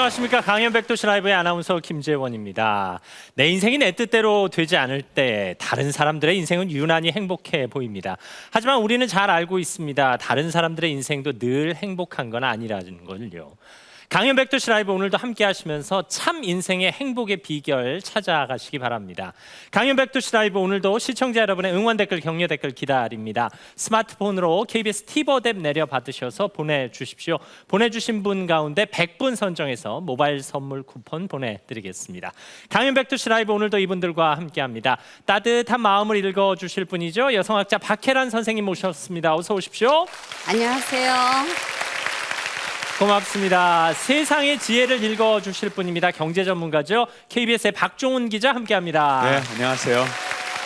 안녕하십니까. 강연 백도시 라이브의 아나운서 김재원입니다. 내 인생이 내 뜻대로 되지 않을 때 다른 사람들의 인생은 유난히 행복해 보입니다. 하지만 우리는 잘 알고 있습니다. 다른 사람들의 인생도 늘 행복한 건 아니라는 걸요. 강연 백도시 라이브 오늘도 함께 하시면서 참 인생의 행복의 비결 찾아가시기 바랍니다. 강연 백도시 라이브 오늘도 시청자 여러분의 응원 댓글, 격려 댓글 기다립니다. 스마트폰으로 KBS 티버 앱 내려받으셔서 보내주십시오. 보내주신 분 가운데 100분 선정해서 모바일 선물 쿠폰 보내드리겠습니다. 강연 백도시 라이브 오늘도 이분들과 함께합니다. 따뜻한 마음을 읽어주실 분이죠. 여성학자 박혜란 선생님 모셨습니다. 어서 오십시오. 안녕하세요. 고맙습니다. 세상의 지혜를 읽어주실 분입니다. 경제 전문가죠. KBS의 박종훈 기자 함께합니다. 네, 안녕하세요.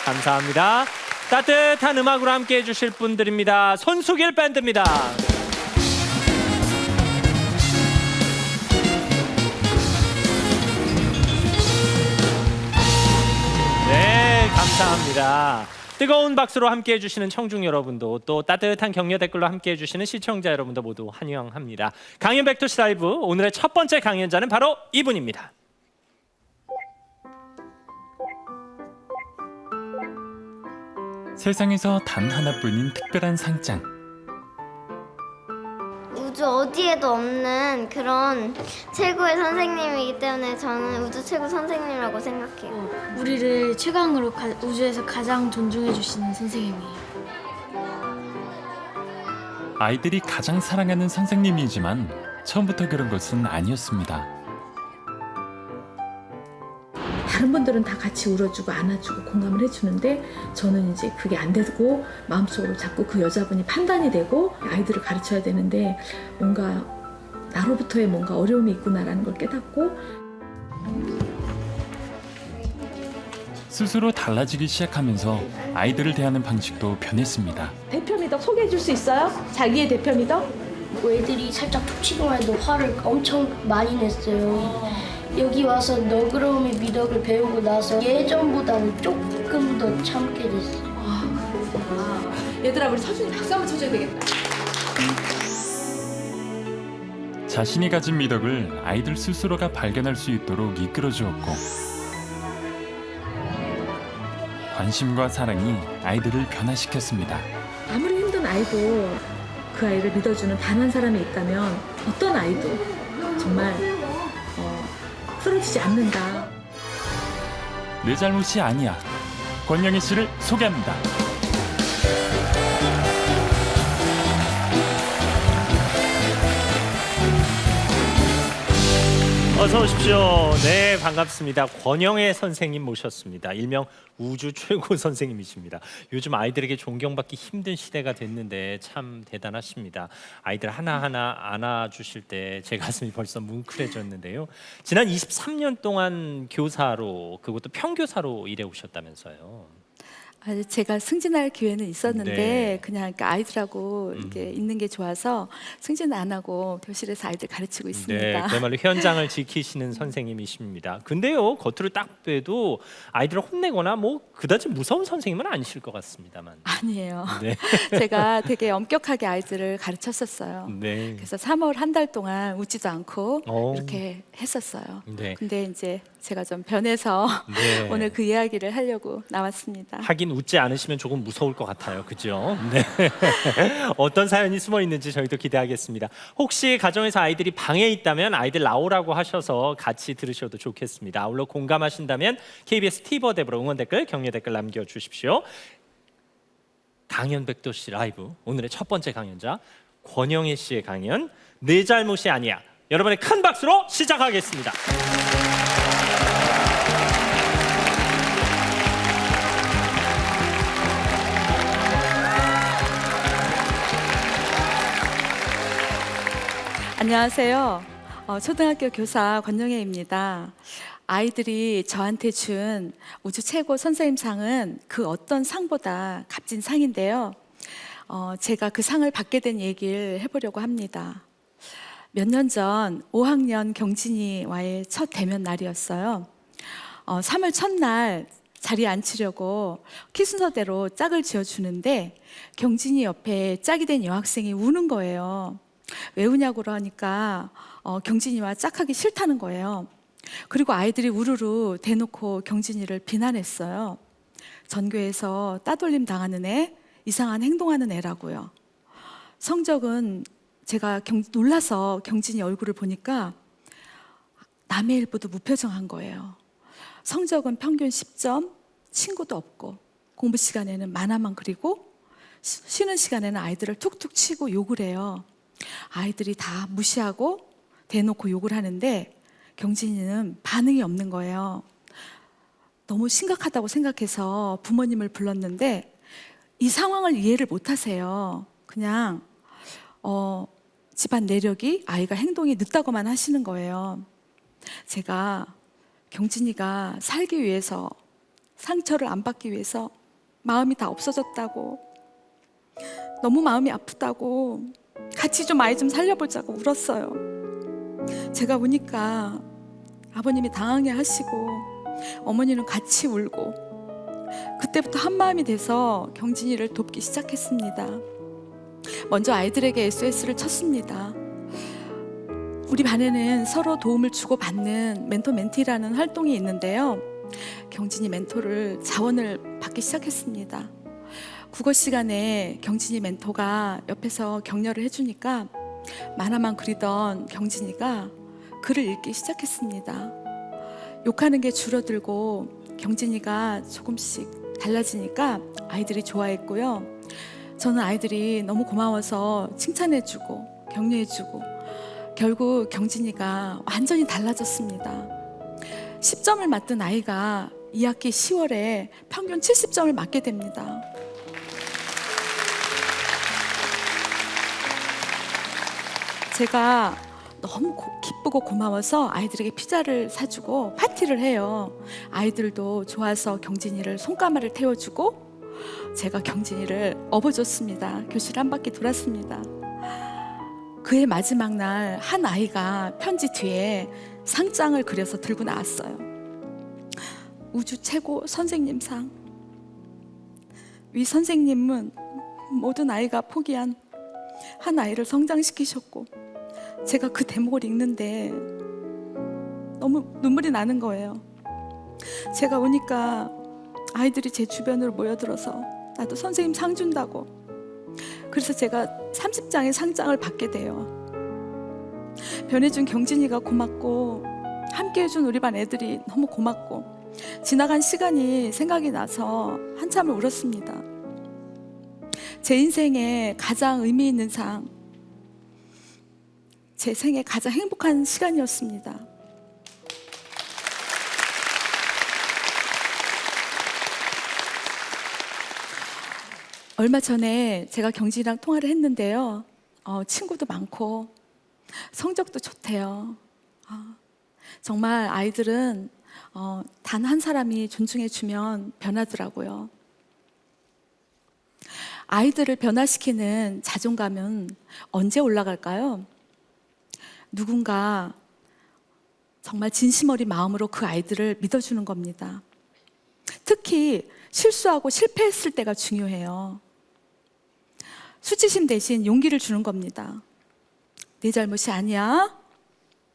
감사합니다. 따뜻한 음악으로 함께해 주실 분들입니다. 손수길 밴드입니다. 네, 감사합니다. 뜨거운 박수로 함께해 주시는 청중 여러분도, 또 따뜻한 격려 댓글로 함께해 주시는 시청자 여러분도 모두 환영합니다. 강연 백도시 라이브 오늘의 첫 번째 강연자는 바로 이분입니다. 세상에서 단 하나뿐인 특별한 상장. 우주 어디에도 없는 그런 최고의 선생님이기 때문에 저는 우주 최고 선생님이라고 생각해요. 우리를 최강으로 우주에서 가장 존중해 주시는 선생님이에요. 아이들이 가장 사랑하는 선생님이지만 처음부터 그런 것은 아니었습니다. 다른 분들은 다 같이 울어주고 안아주고 공감을 해주는데 저는 이제 그게 안 되고 마음속으로 자꾸 그 여자분이 판단이 되고 아이들을 가르쳐야 되는데 뭔가 나로부터의 뭔가 어려움이 있구나라는 걸 깨닫고 스스로 달라지기 시작하면서 아이들을 대하는 방식도 변했습니다. 대표 미덕 소개해 줄 수 있어요? 자기의 대표 미덕? 애들이 살짝 툭 치기만 해도 화를 엄청 많이 냈어요. 여기 와서 너그러움의 미덕을 배우고 나서 예전보다는 조금 더 참게 됐어요. 얘들아 우리 서준이 박수 한번 쳐줘야 되겠다. 자신이 가진 미덕을 아이들 스스로가 발견할 수 있도록 이끌어 주었고, 관심과 사랑이 아이들을 변화시켰습니다. 아무리 힘든 아이도 그 아이를 믿어주는 단 한 사람이 있다면 어떤 아이도 정말 쓰러지지 않는다. 내 잘못이 아니야. 권영희 씨를 소개합니다. 어서 오십시오. 네, 반갑습니다. 권영애 선생님 모셨습니다. 일명 우주 최고 선생님이십니다. 요즘 아이들에게 존경받기 힘든 시대가 됐는데 참 대단하십니다. 아이들 하나하나 안아주실 때 제 가슴이 벌써 뭉클해졌는데요. 지난 23년 동안 교사로, 그것도 평교사로 일해 오셨다면서요. 제가 승진할 기회는 있었는데 네. 그냥 아이들하고 이렇게 있는 게 좋아서 승진 안 하고 교실에서 아이들 가르치고 있습니다. 네, 그야말로 현장을 지키시는 선생님이십니다. 근데요, 겉으로 딱 봬도 아이들을 혼내거나 뭐 그다지 무서운 선생님은 아니실 것 같습니다만. 아니에요. 네. 제가 되게 엄격하게 아이들을 가르쳤었어요. 네. 그래서 3월 한 달 동안 웃지도 않고 오. 이렇게 했었어요. 네. 근데 이제 제가 좀 변해서 네. 오늘 그 이야기를 하려고 나왔습니다. 하긴 웃지 않으시면 조금 무서울 것 같아요. 그죠? 네. 어떤 사연이 숨어 있는지 저희도 기대하겠습니다. 혹시 가정에서 아이들이 방에 있다면 아이들 나오라고 하셔서 같이 들으셔도 좋겠습니다. 아울러 공감하신다면 KBS 티버 앱으로 응원 댓글, 격려 댓글 남겨주십시오. 강연 백도시 라이브 오늘의 첫 번째 강연자 권영애 씨의 강연 내 잘못이 아니야. 여러분의 큰 박수로 시작하겠습니다. 안녕하세요. 초등학교 교사 권영애입니다. 아이들이 저한테 준 우주 최고 선생님 상은 그 어떤 상보다 값진 상인데요. 제가 그 상을 받게 된 얘기를 해보려고 합니다. 몇 년 전 5학년 경진이와의 첫 대면 날이었어요. 3월 첫날 자리에 앉히려고 키 순서대로 짝을 지어주는데 경진이 옆에 짝이 된 여학생이 우는 거예요. 왜 우냐고 그러니까 경진이와 짝하기 싫다는 거예요. 그리고 아이들이 우르르 대놓고 경진이를 비난했어요. 전교에서 따돌림 당하는 애, 이상한 행동하는 애라고요. 성적은 제가 놀라서 경진이 얼굴을 보니까 남의 일보다 무표정한 거예요. 성적은 평균 10점, 친구도 없고 공부 시간에는 만화만 그리고 쉬는 시간에는 아이들을 툭툭 치고 욕을 해요. 아이들이 다 무시하고 대놓고 욕을 하는데 경진이는 반응이 없는 거예요. 너무 심각하다고 생각해서 부모님을 불렀는데 이 상황을 이해를 못 하세요. 그냥 집안 내력이 아이가 행동이 늦다고만 하시는 거예요. 제가 경진이가 살기 위해서, 상처를 안 받기 위해서 마음이 다 없어졌다고, 너무 마음이 아프다고, 같이 좀 아이 좀 살려보자고 울었어요. 제가 우니까 아버님이 당황해 하시고 어머니는 같이 울고, 그때부터 한 마음이 돼서 경진이를 돕기 시작했습니다. 먼저 아이들에게 SOS를 쳤습니다. 우리 반에는 서로 도움을 주고받는 멘토 멘티라는 활동이 있는데요. 경진이 멘토를 자원을 받기 시작했습니다. 국어 시간에 경진이 멘토가 옆에서 격려를 해주니까 만화만 그리던 경진이가 글을 읽기 시작했습니다. 욕하는 게 줄어들고 경진이가 조금씩 달라지니까 아이들이 좋아했고요. 저는 아이들이 너무 고마워서 칭찬해주고 격려해주고 결국 경진이가 완전히 달라졌습니다. 10점을 맞던 아이가 2학기 10월에 평균 70점을 맞게 됩니다. 제가 너무 기쁘고 고마워서 아이들에게 피자를 사주고 파티를 해요. 아이들도 좋아서 경진이를 손가마를 태워주고 제가 경진이를 업어줬습니다. 교실 한 바퀴 돌았습니다. 그의 마지막 날 한 아이가 편지 뒤에 상장을 그려서 들고 나왔어요. 우주 최고 선생님상. 위 선생님은 모든 아이가 포기한 한 아이를 성장시키셨고, 제가 그 대목을 읽는데 너무 눈물이 나는 거예요. 제가 오니까 아이들이 제 주변으로 모여들어서 나도 선생님 상 준다고. 그래서 제가 30장의 상장을 받게 돼요. 변해준 경진이가 고맙고 함께 해준 우리 반 애들이 너무 고맙고 지나간 시간이 생각이 나서 한참을 울었습니다. 제 인생에 가장 의미 있는 상, 제 생애 가장 행복한 시간이었습니다. 얼마 전에 제가 경진이랑 통화를 했는데요. 친구도 많고 성적도 좋대요. 정말 아이들은 단 한 사람이 존중해주면 변하더라고요. 아이들을 변화시키는 자존감은 언제 올라갈까요? 누군가 정말 진심 어린 마음으로 그 아이들을 믿어주는 겁니다. 특히 실수하고 실패했을 때가 중요해요. 수치심 대신 용기를 주는 겁니다. 네 잘못이 아니야.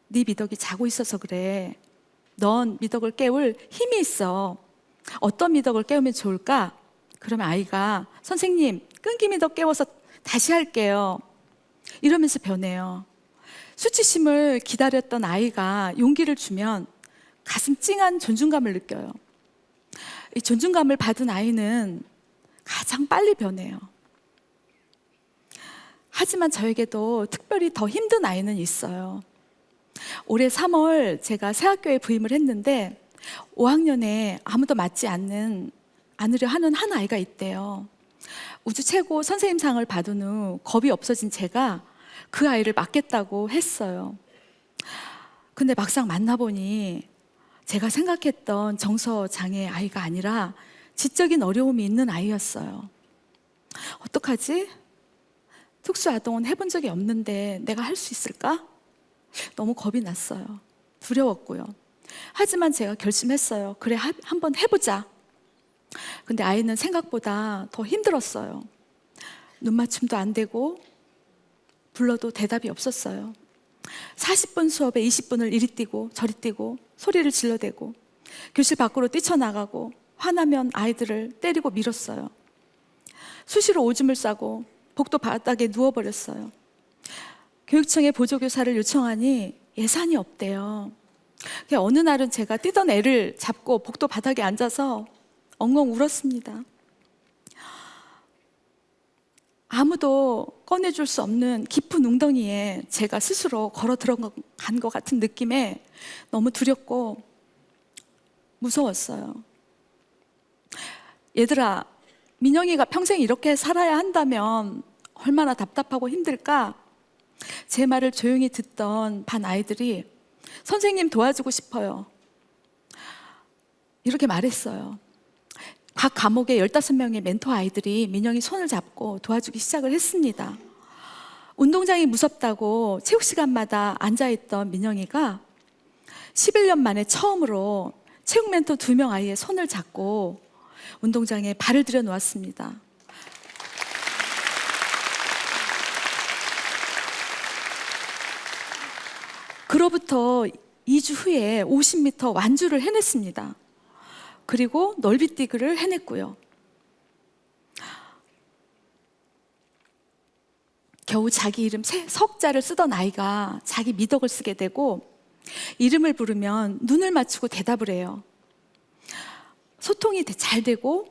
네 미덕이 자고 있어서 그래. 넌 미덕을 깨울 힘이 있어. 어떤 미덕을 깨우면 좋을까? 그러면 아이가 선생님 끈기 미덕 깨워서 다시 할게요. 이러면서 변해요. 수치심을 기다렸던 아이가 용기를 주면 가슴 찡한 존중감을 느껴요. 이 존중감을 받은 아이는 가장 빨리 변해요. 하지만 저에게도 특별히 더 힘든 아이는 있어요. 올해 3월 제가 새 학교에 부임을 했는데 5학년에 아무도 맞지 않으려 하는 한 아이가 있대요. 우주 최고 선생님상을 받은 후 겁이 없어진 제가 그 아이를 맡겠다고 했어요. 근데 막상 만나보니 제가 생각했던 정서장애 아이가 아니라 지적인 어려움이 있는 아이였어요. 어떡하지? 특수아동은 해본 적이 없는데 내가 할 수 있을까? 너무 겁이 났어요. 두려웠고요. 하지만 제가 결심했어요. 그래, 한번 해보자. 근데 아이는 생각보다 더 힘들었어요. 눈맞춤도 안 되고 불러도 대답이 없었어요. 40분 수업에 20분을 이리 뛰고 저리 뛰고 소리를 질러대고 교실 밖으로 뛰쳐나가고 화나면 아이들을 때리고 밀었어요. 수시로 오줌을 싸고 복도 바닥에 누워버렸어요. 교육청에 보조교사를 요청하니 예산이 없대요. 어느 날은 제가 뛰던 애를 잡고 복도 바닥에 앉아서 엉엉 울었습니다. 아무도 꺼내줄 수 없는 깊은 웅덩이에 제가 스스로 걸어 들어간 것 같은 느낌에 너무 두렵고 무서웠어요. 얘들아, 민영이가 평생 이렇게 살아야 한다면 얼마나 답답하고 힘들까? 제 말을 조용히 듣던 반 아이들이 선생님 도와주고 싶어요. 이렇게 말했어요. 각 과목에 15명의 멘토 아이들이 민영이 손을 잡고 도와주기 시작을 했습니다. 운동장이 무섭다고 체육 시간마다 앉아있던 민영이가 11년 만에 처음으로 체육 멘토 2명 아이의 손을 잡고 운동장에 발을 들여 놓았습니다. 그로부터 2주 후에 50m 완주를 해냈습니다. 그리고 넓이뛰기를 해냈고요. 겨우 자기 이름 석자를 쓰던 아이가 자기 미덕을 쓰게 되고 이름을 부르면 눈을 맞추고 대답을 해요. 소통이 잘 되고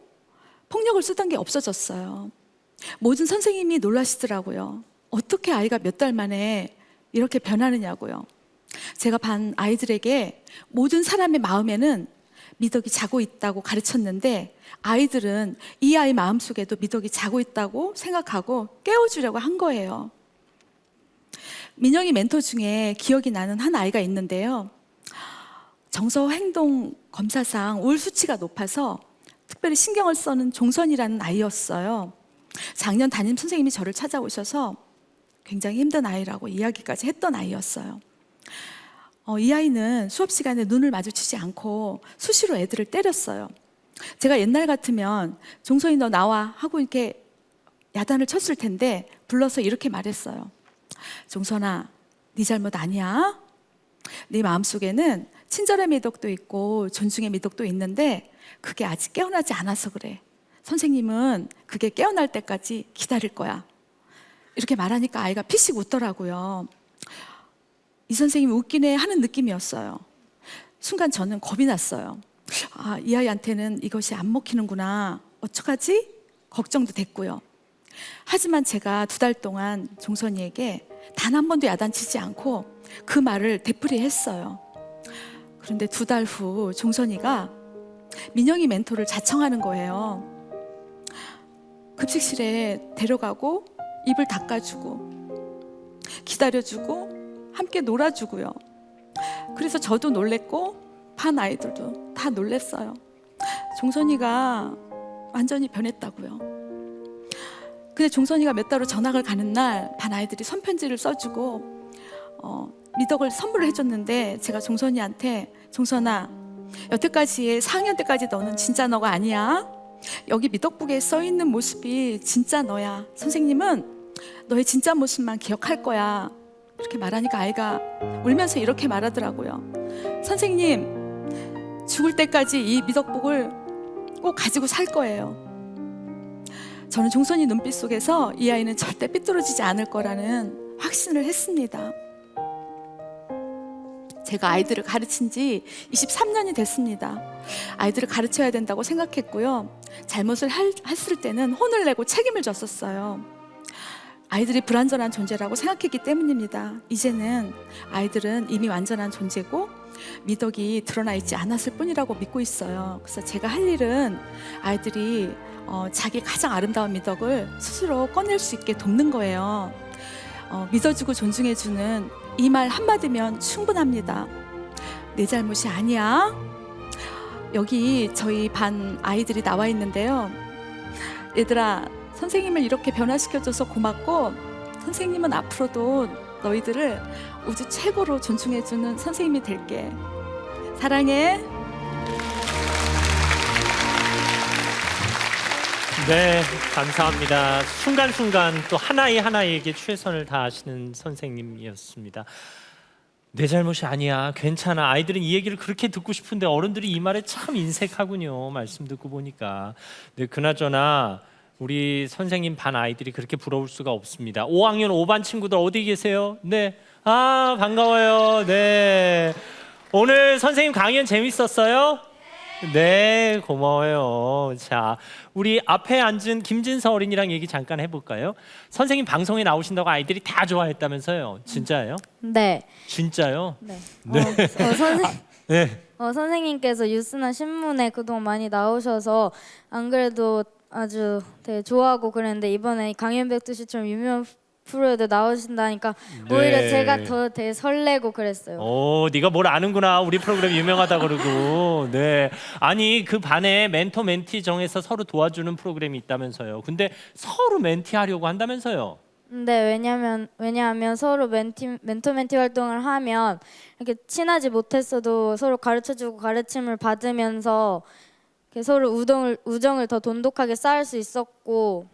폭력을 쓰던 게 없어졌어요. 모든 선생님이 놀라시더라고요. 어떻게 아이가 몇 달 만에 이렇게 변하느냐고요. 제가 반 아이들에게 모든 사람의 마음에는 미덕이 자고 있다고 가르쳤는데 아이들은 이 아이 마음속에도 미덕이 자고 있다고 생각하고 깨워주려고 한 거예요. 민영이 멘토 중에 기억이 나는 한 아이가 있는데요. 정서 행동 검사상 우울 수치가 높아서 특별히 신경을 써는 종선이라는 아이였어요. 작년 담임 선생님이 저를 찾아오셔서 굉장히 힘든 아이라고 이야기까지 했던 아이였어요. 이 아이는 수업 시간에 눈을 마주치지 않고 수시로 애들을 때렸어요. 제가 옛날 같으면 종선이 너 나와 하고 이렇게 야단을 쳤을 텐데 불러서 이렇게 말했어요. 종선아, 네 잘못 아니야. 네 마음속에는 친절의 미덕도 있고 존중의 미덕도 있는데 그게 아직 깨어나지 않아서 그래. 선생님은 그게 깨어날 때까지 기다릴 거야. 이렇게 말하니까 아이가 피식 웃더라고요. 이 선생님이 웃기네 하는 느낌이었어요. 순간 저는 겁이 났어요. 이 아이한테는 이것이 안 먹히는구나. 어떡하지? 걱정도 됐고요. 하지만 제가 2달 동안 종선이에게 단 한 번도 야단치지 않고 그 말을 되풀이했어요. 그런데 2달 후 종선이가 민영이 멘토를 자청하는 거예요. 급식실에 데려가고 입을 닦아주고 기다려주고 함께 놀아주고요. 그래서 저도 놀랬고 반 아이들도 다 놀랬어요. 종선이가 완전히 변했다고요. 근데 종선이가 몇 달 후 전학을 가는 날 반 아이들이 손편지를 써주고 미덕을 선물을 해줬는데 제가 종선이한테 종선아, 여태까지의 4학년 때까지 너는 진짜 너가 아니야. 여기 미덕북에 써있는 모습이 진짜 너야. 선생님은 너의 진짜 모습만 기억할 거야. 이렇게 말하니까 아이가 울면서 이렇게 말하더라고요. 선생님, 죽을 때까지 이 미덕북을 꼭 가지고 살 거예요. 저는 종선이 눈빛 속에서 이 아이는 절대 삐뚤어지지 않을 거라는 확신을 했습니다. 제가 아이들을 가르친 지 23년이 됐습니다. 아이들을 가르쳐야 된다고 생각했고요. 잘못을 했을 때는 혼을 내고 책임을 졌었어요. 아이들이 불완전한 존재라고 생각했기 때문입니다. 이제는 아이들은 이미 완전한 존재고 미덕이 드러나 있지 않았을 뿐이라고 믿고 있어요. 그래서 제가 할 일은 아이들이 자기 가장 아름다운 미덕을 스스로 꺼낼 수 있게 돕는 거예요. 믿어주고 존중해주는 이 말 한마디면 충분합니다. 내 잘못이 아니야. 여기 저희 반 아이들이 나와 있는데요. 얘들아, 선생님을 이렇게 변화시켜줘서 고맙고 선생님은 앞으로도 너희들을 우주 최고로 존중해주는 선생님이 될게. 사랑해. 네, 감사합니다. 순간순간 또 하나이 하나이에게 최선을 다하시는 선생님이었습니다. 내 잘못이 아니야. 괜찮아. 아이들은 이 얘기를 그렇게 듣고 싶은데 어른들이 이 말에 참 인색하군요. 말씀 듣고 보니까. 네, 그나저나 우리 선생님 반 아이들이 그렇게 부러울 수가 없습니다. 5학년 5반 친구들 어디 계세요? 네. 아, 반가워요. 네. 오늘 선생님 강연 재밌었어요? 네, 고마워요. 자, 우리 앞에 앉은 김진서 어린이랑 얘기 잠깐 해볼까요? 선생님 방송에 나오신다고 아이들이 다 좋아했다면서요? 진짜예요? 네. 진짜요? 네. 네. 네. 선생님께서 뉴스나 신문에 그동안 많이 나오셔서 안 그래도 아주 되게 좋아하고 그랬는데 이번에 강연백두시처럼 유명한 프로에도 나오신다니까 네. 오히려 제가 더 되게 설레고 그랬어요. 네가 뭘 아는구나. 우리 프로그램 유명하다 그러고. 네. 아니 그 반에 멘토 멘티 정해서 서로 도와주는 프로그램이 있다면서요. 근데 서로 멘티하려고 한다면서요. 네, 왜냐하면 서로 멘토 멘티 활동을 하면 이렇게 친하지 못했어도 서로 가르쳐주고 가르침을 받으면서 이렇게 서로 우정을 더 돈독하게 쌓을 수 있었고,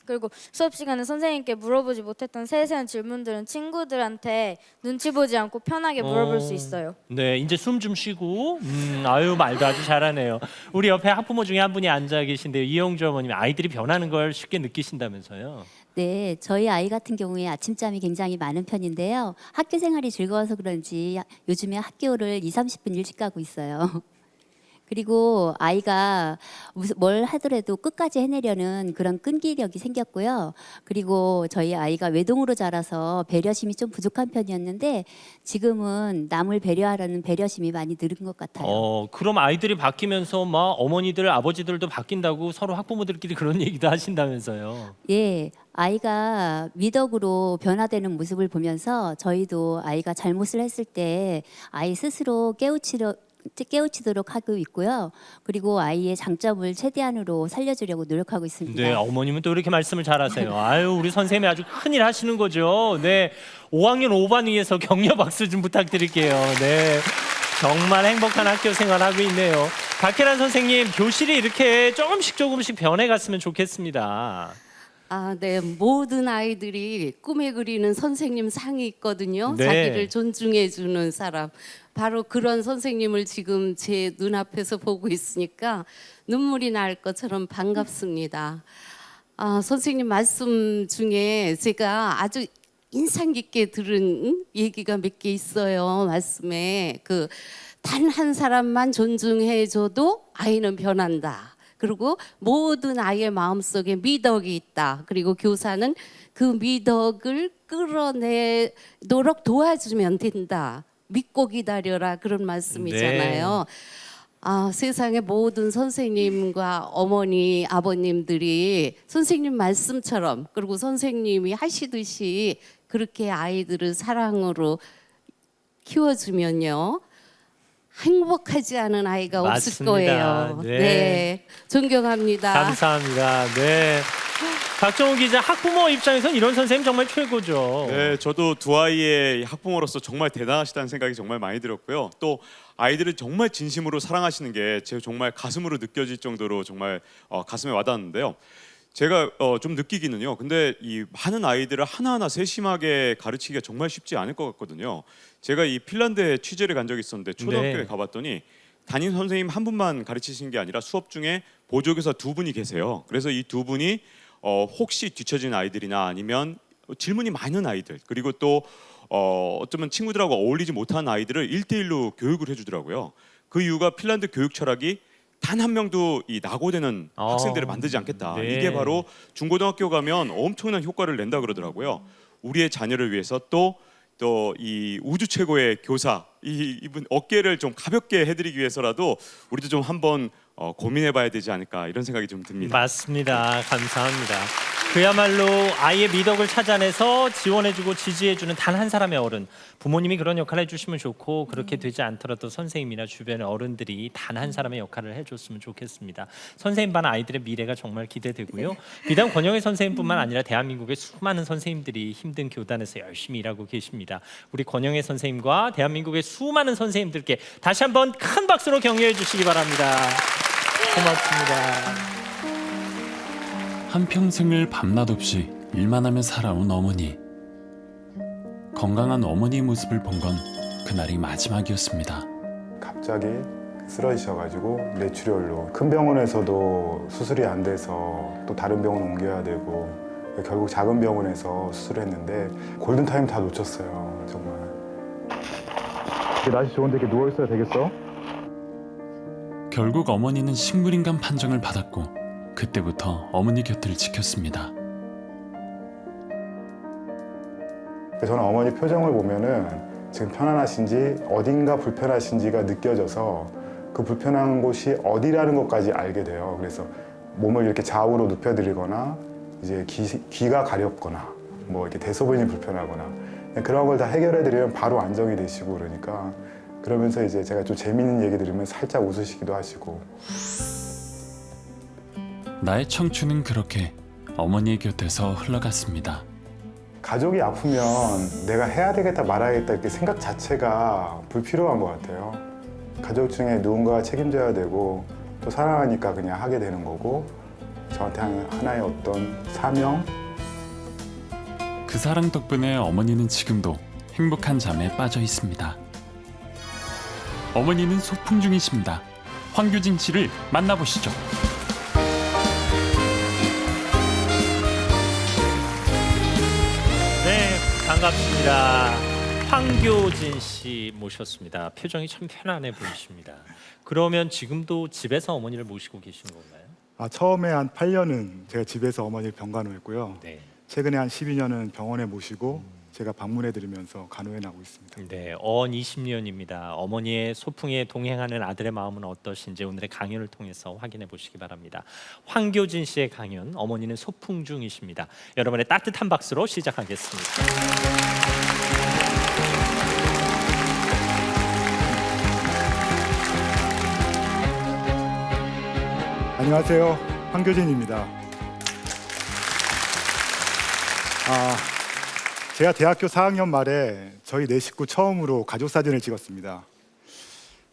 그리고 수업 시간에 선생님께 물어보지 못했던 세세한 질문들은 친구들한테 눈치 보지 않고 편하게 물어볼 수 있어요. 네, 이제 숨 좀 쉬고. 아유 말도 아주 잘하네요. 우리 옆에 학부모 중에 한 분이 앉아 계신데요. 이영주 어머님이 아이들이 변하는 걸 쉽게 느끼신다면서요. 네, 저희 아이 같은 경우에 아침잠이 굉장히 많은 편인데요. 학교 생활이 즐거워서 그런지 요즘에 학교를 20-30분 일찍 가고 있어요. 그리고 아이가 뭘 하더라도 끝까지 해내려는 그런 끈기력이 생겼고요. 그리고 저희 아이가 외동으로 자라서 배려심이 좀 부족한 편이었는데 지금은 남을 배려하라는 배려심이 많이 늘은 것 같아요. 그럼 아이들이 바뀌면서 막 어머니들, 아버지들도 바뀐다고 서로 학부모들끼리 그런 얘기도 하신다면서요. 예, 아이가 미덕으로 변화되는 모습을 보면서 저희도 아이가 잘못을 했을 때 아이 스스로 깨우치도록 하고 있고요. 그리고 아이의 장점을 최대한으로 살려주려고 노력하고 있습니다. 네, 어머님은 또 이렇게 말씀을 잘하세요. 아유, 우리 선생님이 아주 큰일 하시는 거죠. 네, 5학년 5반 위에서 격려 박수 좀 부탁드릴게요. 네, 정말 행복한 학교 생활하고 있네요. 박혜란 선생님, 교실이 이렇게 조금씩 변해갔으면 좋겠습니다. 네. 모든 아이들이 꿈에 그리는 선생님 상이 있거든요. 네. 자기를 존중해 주는 사람. 바로 그런 선생님을 지금 제 눈앞에서 보고 있으니까 눈물이 날 것처럼 반갑습니다. 선생님 말씀 중에 제가 아주 인상 깊게 들은 얘기가 몇 개 있어요. 말씀에 단 한 사람만 존중해 줘도 아이는 변한다. 그리고 모든 아이의 마음속에 미덕이 있다. 그리고 교사는 그 미덕을 끌어내도록 도와주면 된다. 믿고 기다려라. 그런 말씀이잖아요. 세상의 모든 선생님과 어머니, 아버님들이 선생님 말씀처럼 그리고 선생님이 하시듯이 그렇게 아이들을 사랑으로 키워주면요. 행복하지 않은 아이가 없을 맞습니다. 거예요. 네. 네, 존경합니다. 감사합니다. 네, 박정우 기자, 학부모 입장에서는 이런 선생님 정말 최고죠. 네, 저도 두 아이의 학부모로서 정말 대단하시다는 생각이 정말 많이 들었고요. 또 아이들을 정말 진심으로 사랑하시는 게 제가 정말 가슴으로 느껴질 정도로 정말 가슴에 와닿았는데요. 제가 좀 느끼기는요. 근데 이 많은 아이들을 하나하나 세심하게 가르치기가 정말 쉽지 않을 것 같거든요. 제가 이 핀란드에 취재를 간 적이 있었는데 초등학교에 네. 가봤더니 담임 선생님 한 분만 가르치시는 게 아니라 수업 중에 보조교사 두 분이 계세요. 그래서 이 두 분이 혹시 뒤처진 아이들이나 아니면 질문이 많은 아이들, 그리고 또 어쩌면 친구들하고 어울리지 못하는 아이들을 1대1로 교육을 해주더라고요. 그 이유가 핀란드 교육 철학이 단 한 명도 이 낙오되는 학생들을 만들지 않겠다. 네. 이게 바로 중고등학교 가면 엄청난 효과를 낸다 그러더라고요. 우리의 자녀를 위해서 또 이 우주 최고의 교사, 이분 어깨를 좀 가볍게 해드리기 위해서라도 우리도 좀 한번 고민해봐야 되지 않을까 이런 생각이 좀 듭니다. 맞습니다. 감사합니다. 그야말로 아이의 미덕을 찾아내서 지원해주고 지지해주는 단 한 사람의 어른. 부모님이 그런 역할을 해주시면 좋고, 그렇게 되지 않더라도 선생님이나 주변의 어른들이 단 한 사람의 역할을 해줬으면 좋겠습니다. 선생님 반 아이들의 미래가 정말 기대되고요. 비단 권영애 선생님뿐만 아니라 대한민국의 수많은 선생님들이 힘든 교단에서 열심히 일하고 계십니다. 우리 권영애 선생님과 대한민국의 수많은 선생님들께 다시 한번 큰 박수로 격려해 주시기 바랍니다. 고맙습니다. 한평생을 밤낮 없이 일만 하며 살아온 어머니. 건강한 어머니의 모습을 본 건 그날이 마지막이었습니다. 갑자기 쓰러지셔가지고 뇌출혈로 큰 병원에서도 수술이 안 돼서 또 다른 병원 옮겨야 되고 결국 작은 병원에서 수술했는데 골든타임 다 놓쳤어요. 정말. 날씨 좋은데 이렇게 누워있어야 되겠어? 결국 어머니는 식물인간 판정을 받았고 그때부터 어머니 곁을 지켰습니다. 저는 어머니 표정을 보면은 지금 편안하신지 어딘가 불편하신지가 느껴져서 그 불편한 곳이 어디라는 것까지 알게 돼요. 그래서 몸을 이렇게 좌우로 눕혀드리거나 이제 귀가 가렵거나 뭐 이렇게 대소변이 불편하거나 그런 걸 다 해결해드리면 바로 안정이 되시고 그러니까 그러면서 이제 제가 좀 재미있는 얘기 들으면 살짝 웃으시기도 하시고. 나의 청춘은 그렇게 어머니의 곁에서 흘러갔습니다. 가족이 아프면 내가 해야 되겠다 말아야겠다 이렇게 생각 자체가 불필요한 것 같아요. 가족 중에 누군가가 책임져야 되고 또 사랑하니까 그냥 하게 되는 거고 저한테 하나의 어떤 사명? 그 사랑 덕분에 어머니는 지금도 행복한 잠에 빠져 있습니다. 어머니는 소풍 중이십니다. 황교진 씨를 만나보시죠. 네, 반갑습니다. 황교진 씨 모셨습니다. 표정이 참 편안해 보이십니다. 그러면 지금도 집에서 어머니를 모시고 계신 건가요? 처음에 한 8년은 제가 집에서 어머니를 병간호했고요. 네. 최근에 한 12년은 병원에 모시고 제가 방문해드리면서 간호해 나고 있습니다. 네, 언 20년입니다. 어머니의 소풍에 동행하는 아들의 마음은 어떠신지 오늘의 강연을 통해서 확인해 보시기 바랍니다. 황교진 씨의 강연, 어머니는 소풍 중이십니다. 여러분의 따뜻한 박수로 시작하겠습니다. 안녕하세요. 황교진입니다. 제가 대학교 4학년 말에 저희 네 식구 처음으로 가족 사진을 찍었습니다.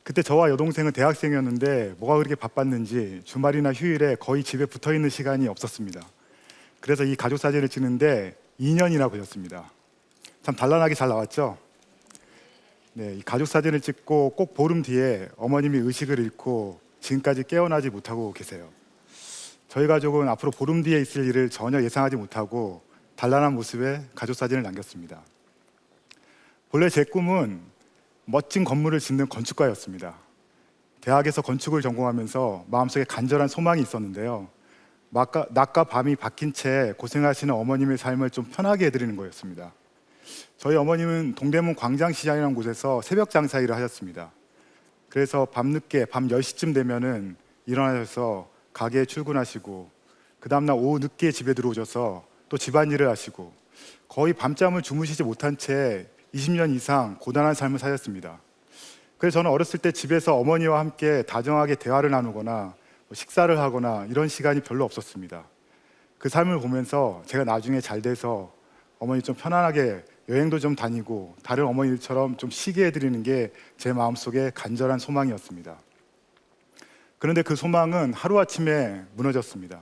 그때 저와 여동생은 대학생이었는데 뭐가 그렇게 바빴는지 주말이나 휴일에 거의 집에 붙어 있는 시간이 없었습니다. 그래서 이 가족 사진을 찍는데 2년이나 걸렸습니다. 참 단란하게 잘 나왔죠? 네, 이 가족 사진을 찍고 꼭 보름 뒤에 어머님이 의식을 잃고 지금까지 깨어나지 못하고 계세요. 저희 가족은 앞으로 보름 뒤에 있을 일을 전혀 예상하지 못하고 단란한 모습의 가족 사진을 남겼습니다. 본래 제 꿈은 멋진 건물을 짓는 건축가였습니다. 대학에서 건축을 전공하면서 마음속에 간절한 소망이 있었는데요. 낮과 밤이 바뀐 채 고생하시는 어머님의 삶을 좀 편하게 해드리는 거였습니다. 저희 어머님은 동대문 광장시장이라는 곳에서 새벽 장사 일을 하셨습니다. 그래서 밤늦게 밤 10시쯤 되면은 일어나셔서 가게에 출근하시고 그 다음날 오후 늦게 집에 들어오셔서 또 집안일을 하시고 거의 밤잠을 주무시지 못한 채 20년 이상 고단한 삶을 사셨습니다. 그래서 저는 어렸을 때 집에서 어머니와 함께 다정하게 대화를 나누거나 식사를 하거나 이런 시간이 별로 없었습니다. 그 삶을 보면서 제가 나중에 잘 돼서 어머니 좀 편안하게 여행도 좀 다니고 다른 어머니들처럼 좀 쉬게 해드리는 게 제 마음속에 간절한 소망이었습니다. 그런데 그 소망은 하루아침에 무너졌습니다.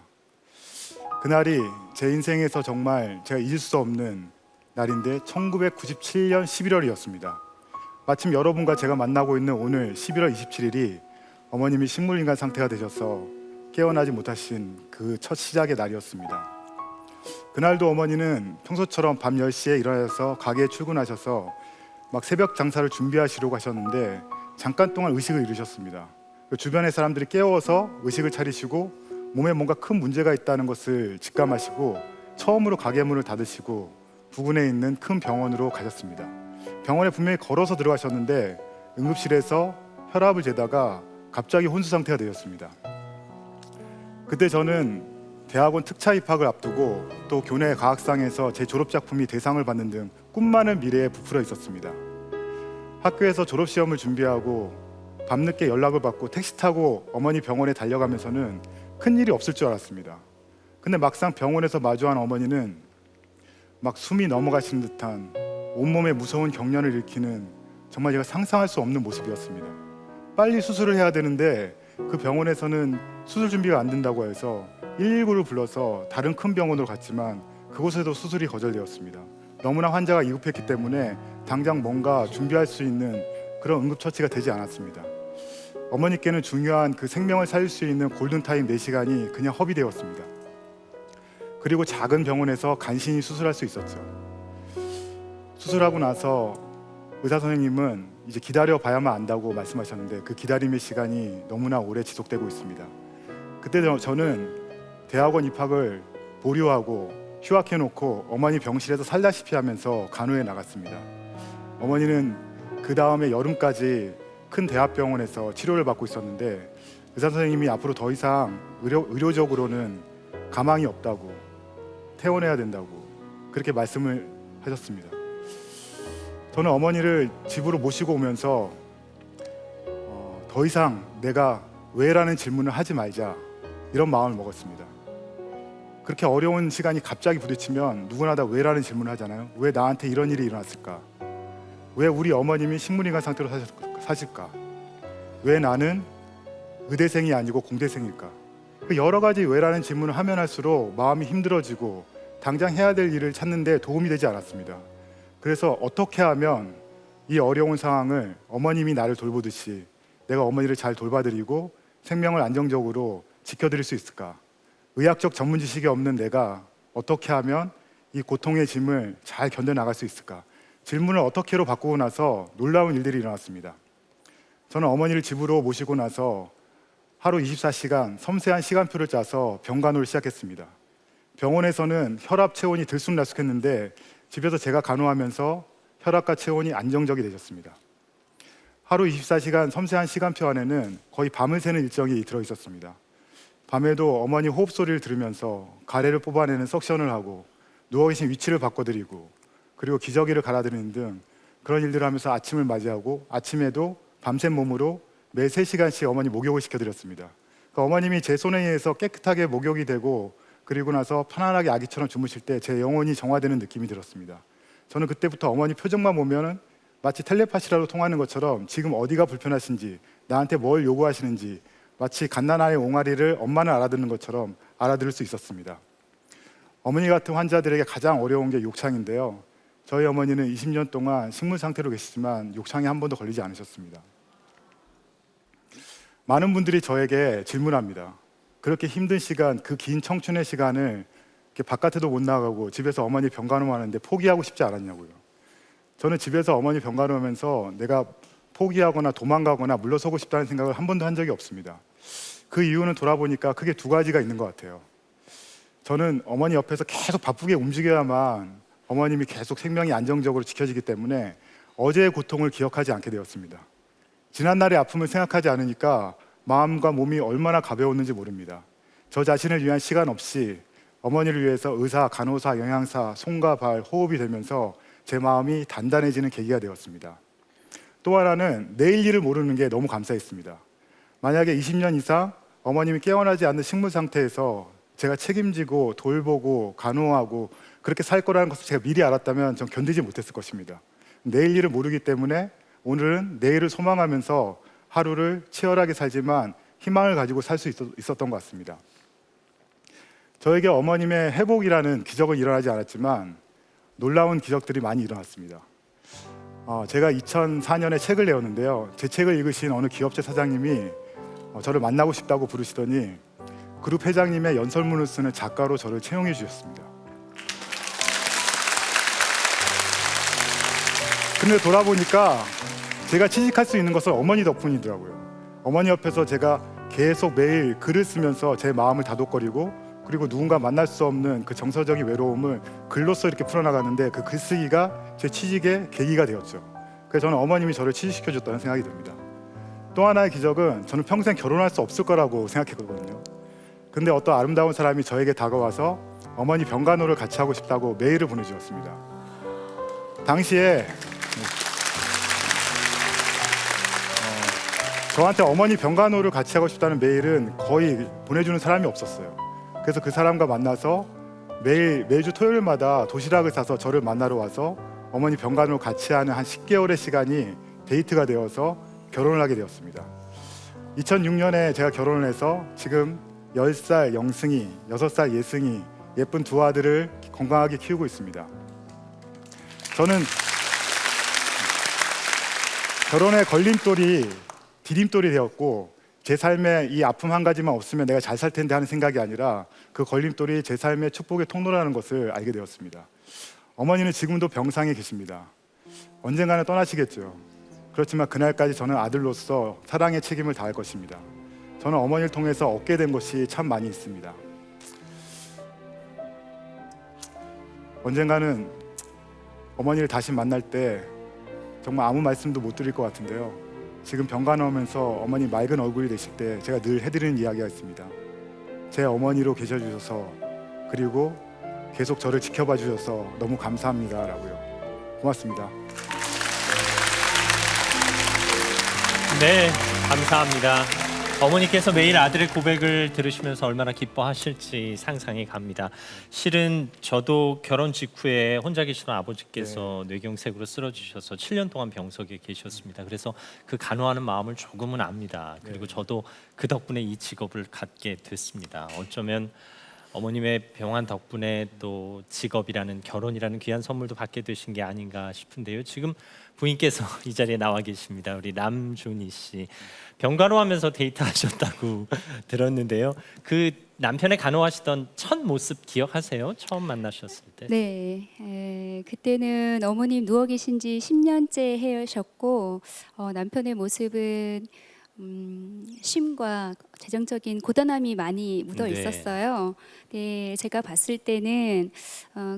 그날이 제 인생에서 정말 제가 잊을 수 없는 날인데 1997년 11월이었습니다. 마침 여러분과 제가 만나고 있는 오늘 11월 27일이 어머님이 식물인간 상태가 되셔서 깨어나지 못하신 그 첫 시작의 날이었습니다. 그날도 어머니는 평소처럼 밤 10시에 일어나서 가게에 출근하셔서 막 새벽 장사를 준비하시려고 하셨는데 잠깐 동안 의식을 잃으셨습니다. 주변의 사람들이 깨워서 의식을 차리시고 몸에 뭔가 큰 문제가 있다는 것을 직감하시고 처음으로 가게 문을 닫으시고 부근에 있는 큰 병원으로 가셨습니다. 병원에 분명히 걸어서 들어가셨는데 응급실에서 혈압을 재다가 갑자기 혼수 상태가 되었습니다. 그때 저는 대학원 특차 입학을 앞두고 또 교내 과학상에서 제 졸업작품이 대상을 받는 등 꿈많은 미래에 부풀어 있었습니다. 학교에서 졸업시험을 준비하고 밤늦게 연락을 받고 택시 타고 어머니 병원에 달려가면서는 큰일이 없을 줄 알았습니다. 근데 막상 병원에서 마주한 어머니는 막 숨이 넘어가시는 듯한 온몸에 무서운 경련을 일으키는 정말 제가 상상할 수 없는 모습이었습니다. 빨리 수술을 해야 되는데 그 병원에서는 수술 준비가 안 된다고 해서 119를 불러서 다른 큰 병원으로 갔지만 그곳에도 수술이 거절되었습니다. 너무나 환자가 위급했기 때문에 당장 뭔가 준비할 수 있는 그런 응급처치가 되지 않았습니다. 어머니께는 중요한 그 생명을 살릴 수 있는 골든타임 4시간이 그냥 허비되었습니다. 그리고 작은 병원에서 간신히 수술할 수 있었죠. 수술하고 나서 의사 선생님은 이제 기다려 봐야만 안다고 말씀하셨는데 그 기다림의 시간이 너무나 오래 지속되고 있습니다. 그때 저는 대학원 입학을 보류하고 휴학해놓고 어머니 병실에서 살다시피 하면서 간호에 나갔습니다. 어머니는 그 다음에 여름까지 큰 대학병원에서 치료를 받고 있었는데 의사 선생님이 앞으로 더 이상 의료적으로는 가망이 없다고, 퇴원해야 된다고 그렇게 말씀을 하셨습니다. 저는 어머니를 집으로 모시고 오면서 더 이상 내가 왜라는 질문을 하지 말자 이런 마음을 먹었습니다. 그렇게 어려운 시간이 갑자기 부딪히면 누구나 다 왜라는 질문을 하잖아요. 왜 나한테 이런 일이 일어났을까? 왜 우리 어머님이 식물인간 상태로 사실까? 왜 나는 의대생이 아니고 공대생일까? 그 여러 가지 왜라는 질문을 하면 할수록 마음이 힘들어지고 당장 해야 될 일을 찾는데 도움이 되지 않았습니다. 그래서 어떻게 하면 이 어려운 상황을 어머님이 나를 돌보듯이 내가 어머니를 잘 돌봐드리고 생명을 안정적으로 지켜드릴 수 있을까? 의학적 전문 지식이 없는 내가 어떻게 하면 이 고통의 짐을 잘 견뎌나갈 수 있을까? 질문을 어떻게로 바꾸고 나서 놀라운 일들이 일어났습니다. 저는 어머니를 집으로 모시고 나서 하루 24시간 섬세한 시간표를 짜서 병간호를 시작했습니다. 병원에서는 혈압 체온이 들쑥날쑥했는데 집에서 제가 간호하면서 혈압과 체온이 안정적이 되셨습니다. 하루 24시간 섬세한 시간표 안에는 거의 밤을 새는 일정이 들어있었습니다. 밤에도 어머니 호흡 소리를 들으면서 가래를 뽑아내는 석션을 하고 누워 계신 위치를 바꿔드리고 그리고 기저귀를 갈아드리는 등 그런 일들을 하면서 아침을 맞이하고 아침에도 밤샘 몸으로 매 3시간씩 어머니 목욕을 시켜드렸습니다. 그러니까 어머님이 제 손에 의해서 깨끗하게 목욕이 되고 그리고 나서 편안하게 아기처럼 주무실 때 제 영혼이 정화되는 느낌이 들었습니다. 저는 그때부터 어머니 표정만 보면은 마치 텔레파시라도 통하는 것처럼 지금 어디가 불편하신지 나한테 뭘 요구하시는지 마치 갓난아의 옹알이를 엄마는 알아듣는 것처럼 알아들을 수 있었습니다. 어머니 같은 환자들에게 가장 어려운 게 욕창인데요. 저희 어머니는 20년 동안 식물 상태로 계시지만 욕창에 한 번도 걸리지 않으셨습니다. 많은 분들이 저에게 질문합니다. 그렇게 힘든 시간, 그 긴 청춘의 시간을 이렇게 바깥에도 못 나가고 집에서 어머니 병간호하는데 포기하고 싶지 않았냐고요. 저는 집에서 어머니 병간호하면서 내가 포기하거나 도망가거나 물러서고 싶다는 생각을 한 번도 한 적이 없습니다. 그 이유는 돌아보니까 크게 2가지가 있는 것 같아요. 저는 어머니 옆에서 계속 바쁘게 움직여야만 어머님이 계속 생명이 안정적으로 지켜지기 때문에 어제의 고통을 기억하지 않게 되었습니다. 지난날의 아픔을 생각하지 않으니까 마음과 몸이 얼마나 가벼웠는지 모릅니다. 저 자신을 위한 시간 없이 어머니를 위해서 의사, 간호사, 영양사, 손과 발, 호흡이 되면서 제 마음이 단단해지는 계기가 되었습니다. 또 하나는 내일 일을 모르는 게 너무 감사했습니다. 만약에 20년 이상 어머님이 깨어나지 않는 식물 상태에서 제가 책임지고 돌보고 간호하고 그렇게 살 거라는 것을 제가 미리 알았다면 전 견디지 못했을 것입니다. 내일 일을 모르기 때문에 오늘은 내일을 소망하면서 하루를 치열하게 살지만 희망을 가지고 살 수 있었던 것 같습니다. 저에게 어머님의 회복이라는 기적은 일어나지 않았지만 놀라운 기적들이 많이 일어났습니다. 제가 2004년에 책을 내었는데요. 제 책을 읽으신 어느 기업체 사장님이 저를 만나고 싶다고 부르시더니 그룹 회장님의 연설문을 쓰는 작가로 저를 채용해 주셨습니다. 근데 돌아보니까 제가 취직할 수 있는 것은 어머니 덕분이더라고요. 어머니 옆에서 제가 계속 매일 글을 쓰면서 제 마음을 다독거리고 그리고 누군가 만날 수 없는 그 정서적인 외로움을 글로써 이렇게 풀어나가는데 그 글쓰기가 제 취직의 계기가 되었죠. 그래서 저는 어머님이 저를 취직시켜줬다는 생각이 듭니다. 또 하나의 기적은 저는 평생 결혼할 수 없을 거라고 생각했거든요. 근데 어떤 아름다운 사람이 저에게 다가와서 어머니 병간호를 같이 하고 싶다고 메일을 보내주었습니다. 당시에 저한테 어머니 병간호를 같이 하고 싶다는 메일은 거의 보내주는 사람이 없었어요. 그래서 그 사람과 만나서 매주 토요일마다 도시락을 싸서 저를 만나러 와서 어머니 병간호를 같이 하는 한 10개월의 시간이 데이트가 되어서 결혼을 하게 되었습니다. 2006년에 제가 결혼을 해서 지금 10살 영승이, 6살 예승이 예쁜 2 아들을 건강하게 키우고 있습니다. 저는 결혼의 걸림돌이 디딤돌이 되었고 제 삶에 이 아픔 한 가지만 없으면 내가 잘 살 텐데 하는 생각이 아니라 그 걸림돌이 제 삶의 축복의 통로라는 것을 알게 되었습니다. 어머니는 지금도 병상에 계십니다. 언젠가는 떠나시겠죠. 그렇지만 그날까지 저는 아들로서 사랑의 책임을 다할 것입니다. 저는 어머니를 통해서 얻게 된 것이 참 많이 있습니다. 언젠가는 어머니를 다시 만날 때 정말 아무 말씀도 못 드릴 것 같은데요. 지금 병가 나오면서 어머니 맑은 얼굴이 되실 때 제가 늘 해드리는 이야기가 있습니다. 제 어머니로 계셔주셔서 그리고 계속 저를 지켜봐 주셔서 너무 감사합니다 라고요. 고맙습니다. 네, 감사합니다. 어머니께서 매일 아들의 고백을 들으시면서 얼마나 기뻐하실지 상상이 갑니다. 실은 저도 결혼 직후에 혼자 계시던 아버지께서 뇌경색으로 쓰러지셔서 7년 동안 병석에 계셨습니다. 그래서 그 간호하는 마음을 조금은 압니다. 그리고 저도 그 덕분에 이 직업을 갖게 됐습니다. 어쩌면 어머님의 병환 덕분에 또 직업이라는 결혼이라는 귀한 선물도 받게 되신 게 아닌가 싶은데요. 지금 부인께서 이 자리에 나와 계십니다. 우리 남준희 씨. 병간호하면서 데이트하셨다고 들었는데요. 그 남편의 간호하시던 첫 모습 기억하세요? 처음 만나셨을 때? 네, 그때는 어머님 누워 계신 지 10년째 해셨고 남편의 모습은 쉼과 재정적인 고단함이 많이 묻어 있었어요. 네, 제가 봤을 때는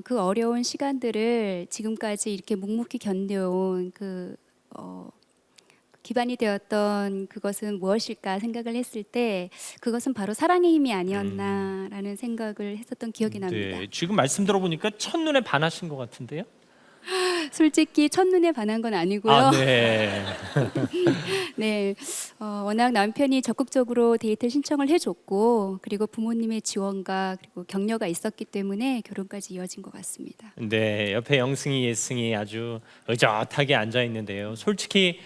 그 어려운 시간들을 지금까지 이렇게 묵묵히 견뎌온 기반이 되었던 그것은 무엇일까 생각을 했을 때 그것은 바로 사랑의 힘이 아니었나라는 생각을 했었던 기억이 납니다. 네, 지금 말씀 들어보니까 첫눈에 반하신 것 같은데요? 솔직히 첫눈에 반한 건 아니고요. 아, 네. 네, 워낙 남편이 적극적으로 데이트 신청을 해줬고 그리고 부모님의 지원과 그리고 격려가 있었기 때문에 결혼까지 이어진 것 같습니다. 네, 옆에 영승이 예승이 아주 의젓하게 앉아 있는데요. 솔직히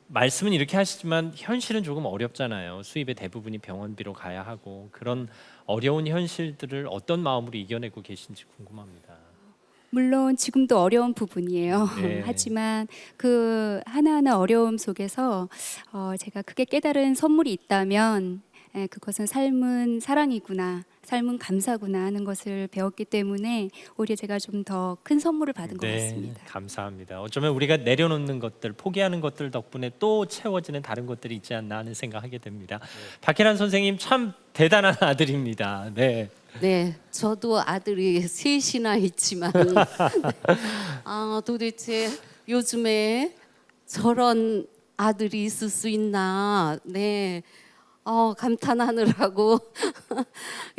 말씀은 이렇게 하시지만 현실은 조금 어렵잖아요. 수입의 대부분이 병원비로 가야 하고 그런 어려운 현실들을 어떤 마음으로 이겨내고 계신지 궁금합니다. 물론 지금도 어려운 부분이에요. 네. 하지만 그 하나하나 어려움 속에서 제가 크게 깨달은 선물이 있다면 그것은 삶은 사랑이구나, 삶은 감사구나 하는 것을 배웠기 때문에 오히려 제가 좀 더 큰 선물을 받은 것 같습니다. 감사합니다. 어쩌면 우리가 내려놓는 것들, 포기하는 것들 덕분에 또 채워지는 다른 것들이 있지 않나 하는 생각하게 됩니다. 박혜란 선생님 참 대단한 아들입니다. 네. 네, 저도 아들이 셋이나 있지만 도대체 요즘에 저런 아들이 있을 수 있나, 네, 감탄하느라고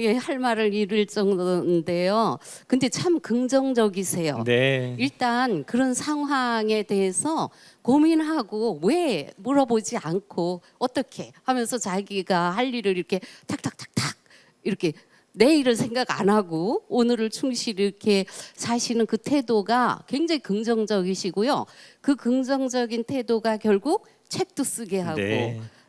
예, 할 말을 잃을 정도인데요. 근데 참 긍정적이세요. 네. 일단 그런 상황에 대해서 고민하고 왜 물어보지 않고 어떻게 하면서 자기가 할 일을 이렇게 탁탁탁탁 이렇게 내일을 생각 안 하고 오늘을 충실히 이렇게 사시는 그 태도가 굉장히 긍정적이시고요. 그 긍정적인 태도가 결국 책도 쓰게 하고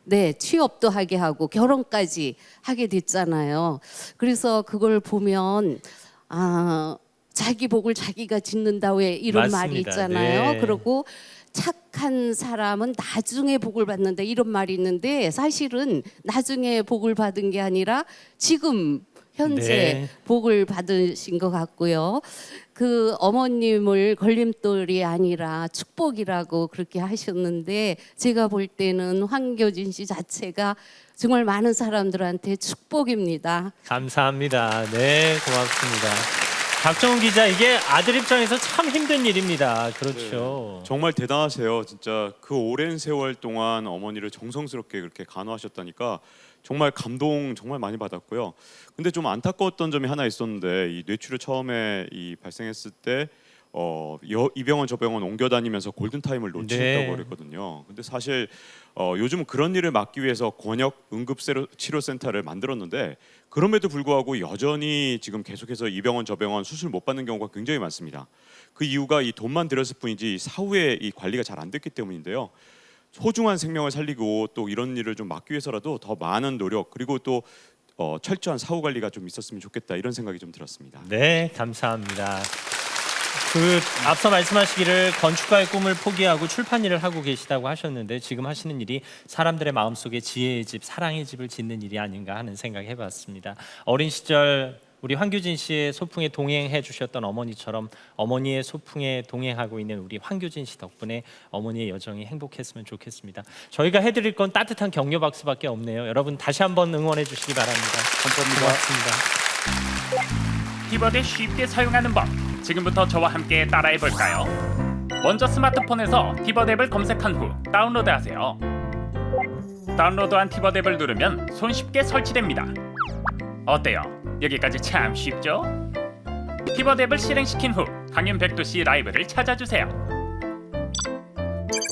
네, 취업도 하게 하고 결혼까지 하게 됐잖아요. 그래서 그걸 보면 자기 복을 자기가 짓는다 왜 이런 맞습니다. 말이 있잖아요. 네. 그리고 착한 사람은 나중에 복을 받는다 이런 말이 있는데 사실은 나중에 복을 받은 게 아니라 지금 현재 복을 받으신 것 같고요. 그 어머님을 걸림돌이 아니라 축복이라고 그렇게 하셨는데 제가 볼 때는 황교진 씨 자체가 정말 많은 사람들한테 축복입니다. 감사합니다. 네, 고맙습니다. 박정훈 기자, 이게 아들 입장에서 참 힘든 일입니다. 그렇죠. 네, 정말 대단하세요. 진짜 그 오랜 세월 동안 어머니를 정성스럽게 그렇게 간호하셨다니까 정말 감동 정말 많이 받았고요. 근데 좀 안타까웠던 점이 하나 있었는데 이 뇌출혈 처음에 발생했을 때 이 병원 저 병원 옮겨 다니면서 골든 타임을 놓친다고 그랬거든요. 근데 사실 요즘 그런 일을 막기 위해서 권역 응급 치료 센터를 만들었는데 그럼에도 불구하고 여전히 지금 계속해서 이 병원 저 병원 수술 못 받는 경우가 굉장히 많습니다. 그 이유가 이 돈만 들였을 뿐이지 사후에 이 관리가 잘 안 됐기 때문인데요. 소중한 생명을 살리고 또 이런 일을 좀 막기 위해서라도 더 많은 노력 그리고 또 철저한 사후 관리가 좀 있었으면 좋겠다 이런 생각이 좀 들었습니다. 네, 감사합니다. 앞서 말씀하시기를 건축가의 꿈을 포기하고 출판 일을 하고 계시다고 하셨는데 지금 하시는 일이 사람들의 마음속에 지혜의 집, 사랑의 집을 짓는 일이 아닌가 하는 생각 해봤습니다. 어린 시절 우리 황규진 씨의 소풍에 동행해 주셨던 어머니처럼 어머니의 소풍에 동행하고 있는 우리 황규진 씨 덕분에 어머니의 여정이 행복했으면 좋겠습니다. 저희가 해드릴 건 따뜻한 격려 박수밖에 없네요. 여러분 다시 한번 응원해 주시기 바랍니다. 감사합니다. 고맙습니다. 티버드 쉽게 사용하는 법, 지금부터 저와 함께 따라해 볼까요? 먼저 스마트폰에서 티버드 앱을 검색한 후 다운로드하세요. 다운로드한 티버드 앱을 누르면 손쉽게 설치됩니다. 어때요? 여기까지 참 쉽죠? 티버드 앱을 실행시킨 후 강연 백도시 라이브를 찾아주세요.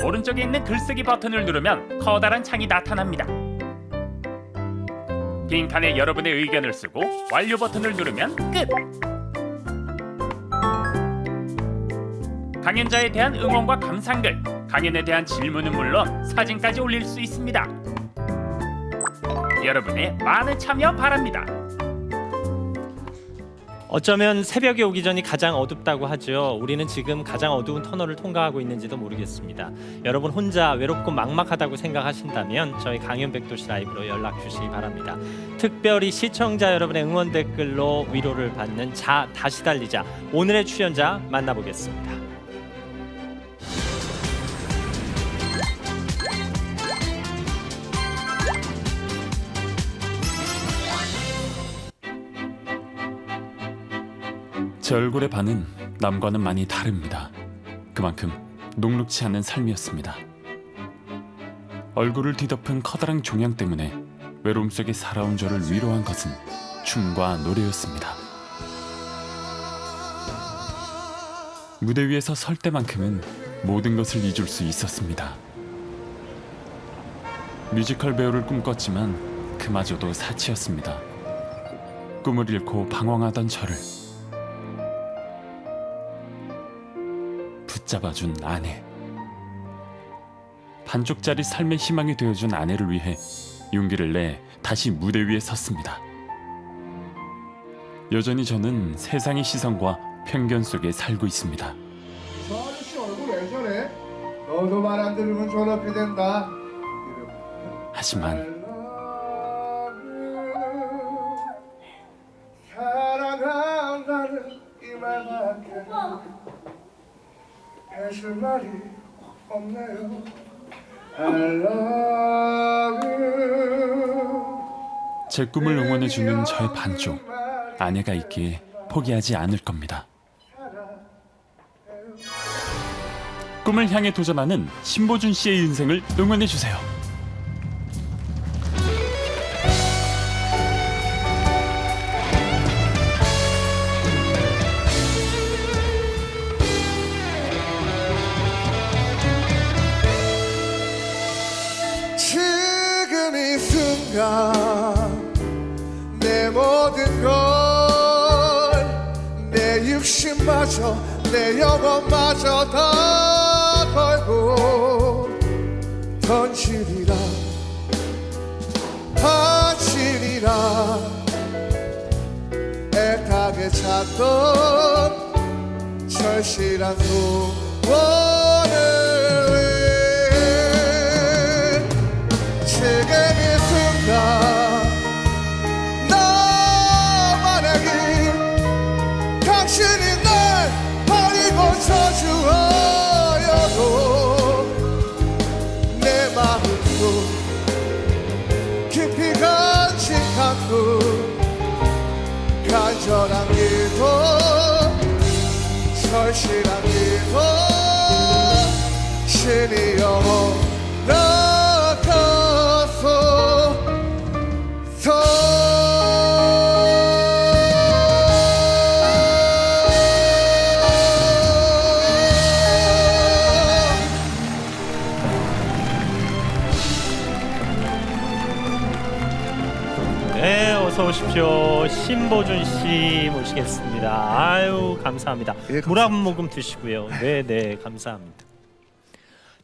오른쪽에 있는 글쓰기 버튼을 누르면 커다란 창이 나타납니다. 빈칸에 여러분의 의견을 쓰고 완료 버튼을 누르면 끝! 강연자에 대한 응원과 감상글, 강연에 대한 질문은 물론 사진까지 올릴 수 있습니다. 여러분의 많은 참여 바랍니다. 어쩌면 새벽에 오기 전이 가장 어둡다고 하죠. 우리는 지금 가장 어두운 터널을 통과하고 있는지도 모르겠습니다. 여러분 혼자 외롭고 막막하다고 생각하신다면 저희 강연 백도시 라이브로 연락 주시기 바랍니다. 특별히 시청자 여러분의 응원 댓글로 위로를 받는 자 다시 달리자, 오늘의 출연자 만나보겠습니다. 제 얼굴의 반은 남과는 많이 다릅니다. 그만큼 녹록치 않은 삶이었습니다. 얼굴을 뒤덮은 커다란 종양 때문에 외로움 속에 살아온 저를 위로한 것은 춤과 노래였습니다. 무대 위에서 설 때만큼은 모든 것을 잊을 수 있었습니다. 뮤지컬 배우를 꿈꿨지만 그마저도 사치였습니다. 꿈을 잃고 방황하던 저를 붙잡아준 아내, 반쪽짜리 삶의 희망이 되어준 아내를 위해 용기를 내 다시 무대 위에 섰습니다. 여전히 저는 세상의 시선과 편견 속에 살고 있습니다. 저 아저씨 얼굴 왜 저래? 너도 말 안 들으면 저렇게 된다. 하지만 사랑한다는 이 말밖에 해줄 말이 없네요. I love you. 제 꿈을 응원해주는 저의 반쪽, 아내가 있기에 포기하지 않을 겁니다. 꿈을 향해 도전하는 신보준 씨의 인생을 응원해주세요. 지금 이 순간 내 모든 걸, 내 육신마저 내 영혼마저 다 걸고 던지리라 바치리라. 애타게 찾던 절실한 소원을 지금 이 순간 나만의 길, 당신이 날 버리고 저주하여도 내 마음속 깊이 간직한 꿈, 간절한 기도, 절실한 기도, 신이 영원하소서. 네, 어서 오십시오. 신보준 씨 모시겠습니다. 아유, 감사합니다. 물 한 모금 드시고요. 네, 감사합니다.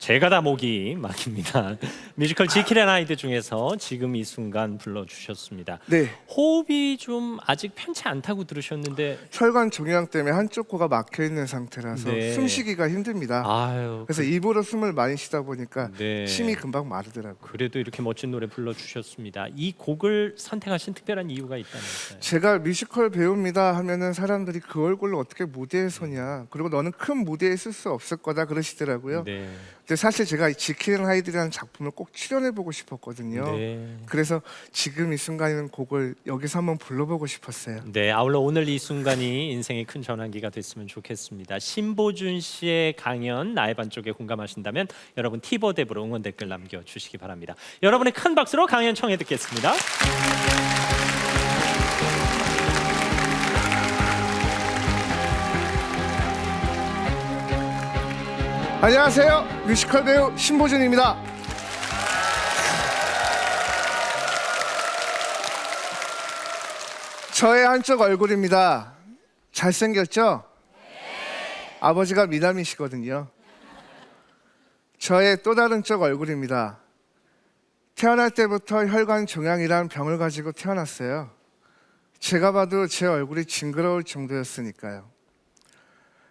제가 다 목이 막힙니다. 뮤지컬 지킬앤 하이드 중에서 지금 이 순간 불러주셨습니다. 네. 호흡이 좀 아직 편치 않다고 들으셨는데 혈관 종양 때문에 한쪽 코가 막혀 있는 상태라서 네. 숨쉬기가 힘듭니다. 아유, 그래서 입으로 숨을 많이 쉬다 보니까 네. 침이 금방 마르더라고요. 그래도 이렇게 멋진 노래 불러주셨습니다. 이 곡을 선택하신 특별한 이유가 있다면서요? 제가 뮤지컬 배우입니다 하면은 사람들이 그 얼굴로 어떻게 무대에 서냐, 그리고 너는 큰 무대에 쓸 수 없을 거다 그러시더라고요. 네. 근데 사실 제가 이 지킬앤 하이드라는 작품을 꼭 출연해 보고 싶었거든요. 네. 그래서 지금 이 순간에는 곡을 여기서 한번 불러보고 싶었어요. 네, 아울러 오늘 이 순간이 인생의 큰 전환기가 됐으면 좋겠습니다. 신보준 씨의 강연 나의 반쪽에 공감하신다면 여러분 티봇 앱으로 응원 댓글 남겨주시기 바랍니다. 여러분의 큰 박수로 강연 청해 듣겠습니다. 안녕하세요, 뮤지컬 배우 신보준입니다. 저의 한쪽 얼굴입니다. 잘생겼죠? 아버지가 미남이시거든요. 저의 또 다른 쪽 얼굴입니다. 태어날 때부터 혈관 종양이란 병을 가지고 태어났어요. 제가 봐도 제 얼굴이 징그러울 정도였으니까요.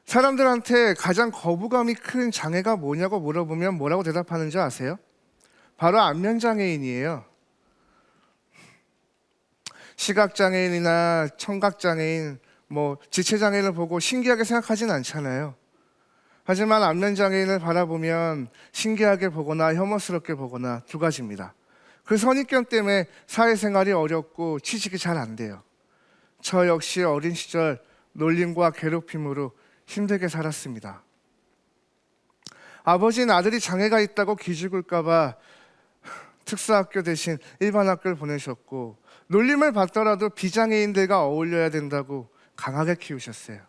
사람들한테 가장 거부감이 큰 장애가 뭐냐고 물어보면 뭐라고 대답하는 줄 아세요? 바로 안면장애인이에요. 시각장애인이나 청각장애인, 지체장애인을 보고 신기하게 생각하진 않잖아요. 하지만 안면장애인을 바라보면 신기하게 보거나 혐오스럽게 보거나 두 가지입니다. 그 선입견 때문에 사회생활이 어렵고 취직이 잘 안 돼요. 저 역시 어린 시절 놀림과 괴롭힘으로 힘들게 살았습니다. 아버지는 아들이 장애가 있다고 기죽을까 봐 특수학교 대신 일반 학교를 보내셨고, 놀림을 받더라도 비장애인들과 어울려야 된다고 강하게 키우셨어요.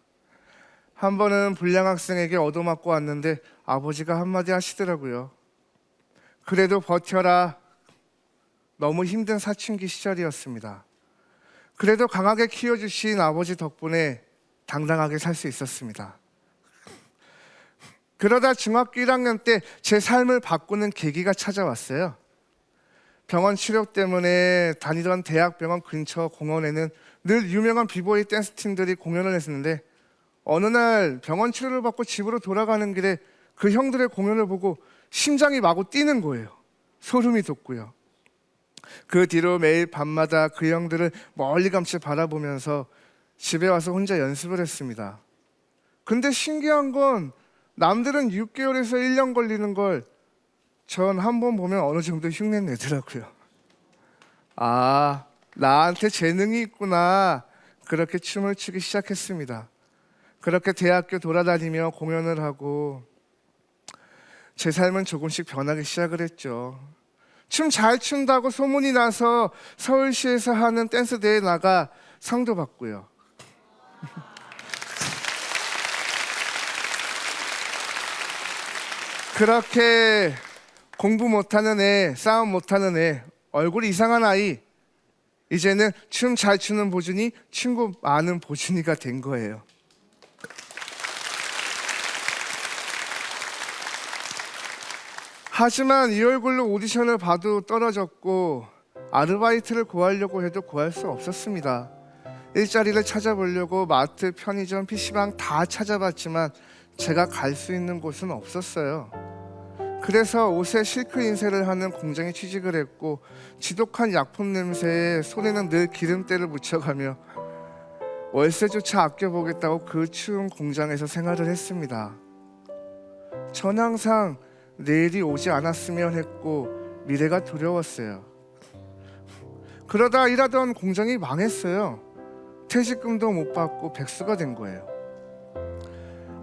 한 번은 불량 학생에게 얻어맞고 왔는데 아버지가 한마디 하시더라고요. 그래도 버텨라. 너무 힘든 사춘기 시절이었습니다. 그래도 강하게 키워주신 아버지 덕분에 당당하게 살 수 있었습니다. 그러다 중학교 1학년 때 제 삶을 바꾸는 계기가 찾아왔어요. 병원 치료 때문에 다니던 대학병원 근처 공원에는 늘 유명한 비보이 댄스팀들이 공연을 했었는데, 어느 날 병원 치료를 받고 집으로 돌아가는 길에 그 형들의 공연을 보고 심장이 마구 뛰는 거예요. 소름이 돋고요. 그 뒤로 매일 밤마다 그 형들을 멀리감치 바라보면서 집에 와서 혼자 연습을 했습니다. 근데 신기한 건 남들은 6개월에서 1년 걸리는 걸 전 한 번 보면 어느 정도 흉내 내더라고요. 아, 나한테 재능이 있구나. 그렇게 춤을 추기 시작했습니다. 그렇게 대학교 돌아다니며 공연을 하고 제 삶은 조금씩 변하기 시작을 했죠. 춤 잘 춘다고 소문이 나서 서울시에서 하는 댄스 대회에 나가 상도 받고요. 그렇게 공부 못하는 애, 싸움 못하는 애, 얼굴 이상한 아이, 이제는 춤 잘 추는 보준이 친구 많은 보준이가 된 거예요. 하지만 이 얼굴로 오디션을 봐도 떨어졌고, 아르바이트를 구하려고 해도 구할 수 없었습니다. 일자리를 찾아보려고 마트, 편의점, PC방 다 찾아봤지만 제가 갈 수 있는 곳은 없었어요. 그래서 옷에 실크 인쇄를 하는 공장에 취직을 했고, 지독한 약품 냄새에 손에는 늘 기름때를 묻혀가며 월세조차 아껴보겠다고 그 추운 공장에서 생활을 했습니다. 전 항상 내일이 오지 않았으면 했고 미래가 두려웠어요. 그러다 일하던 공장이 망했어요. 퇴직금도 못 받고 백수가 된 거예요.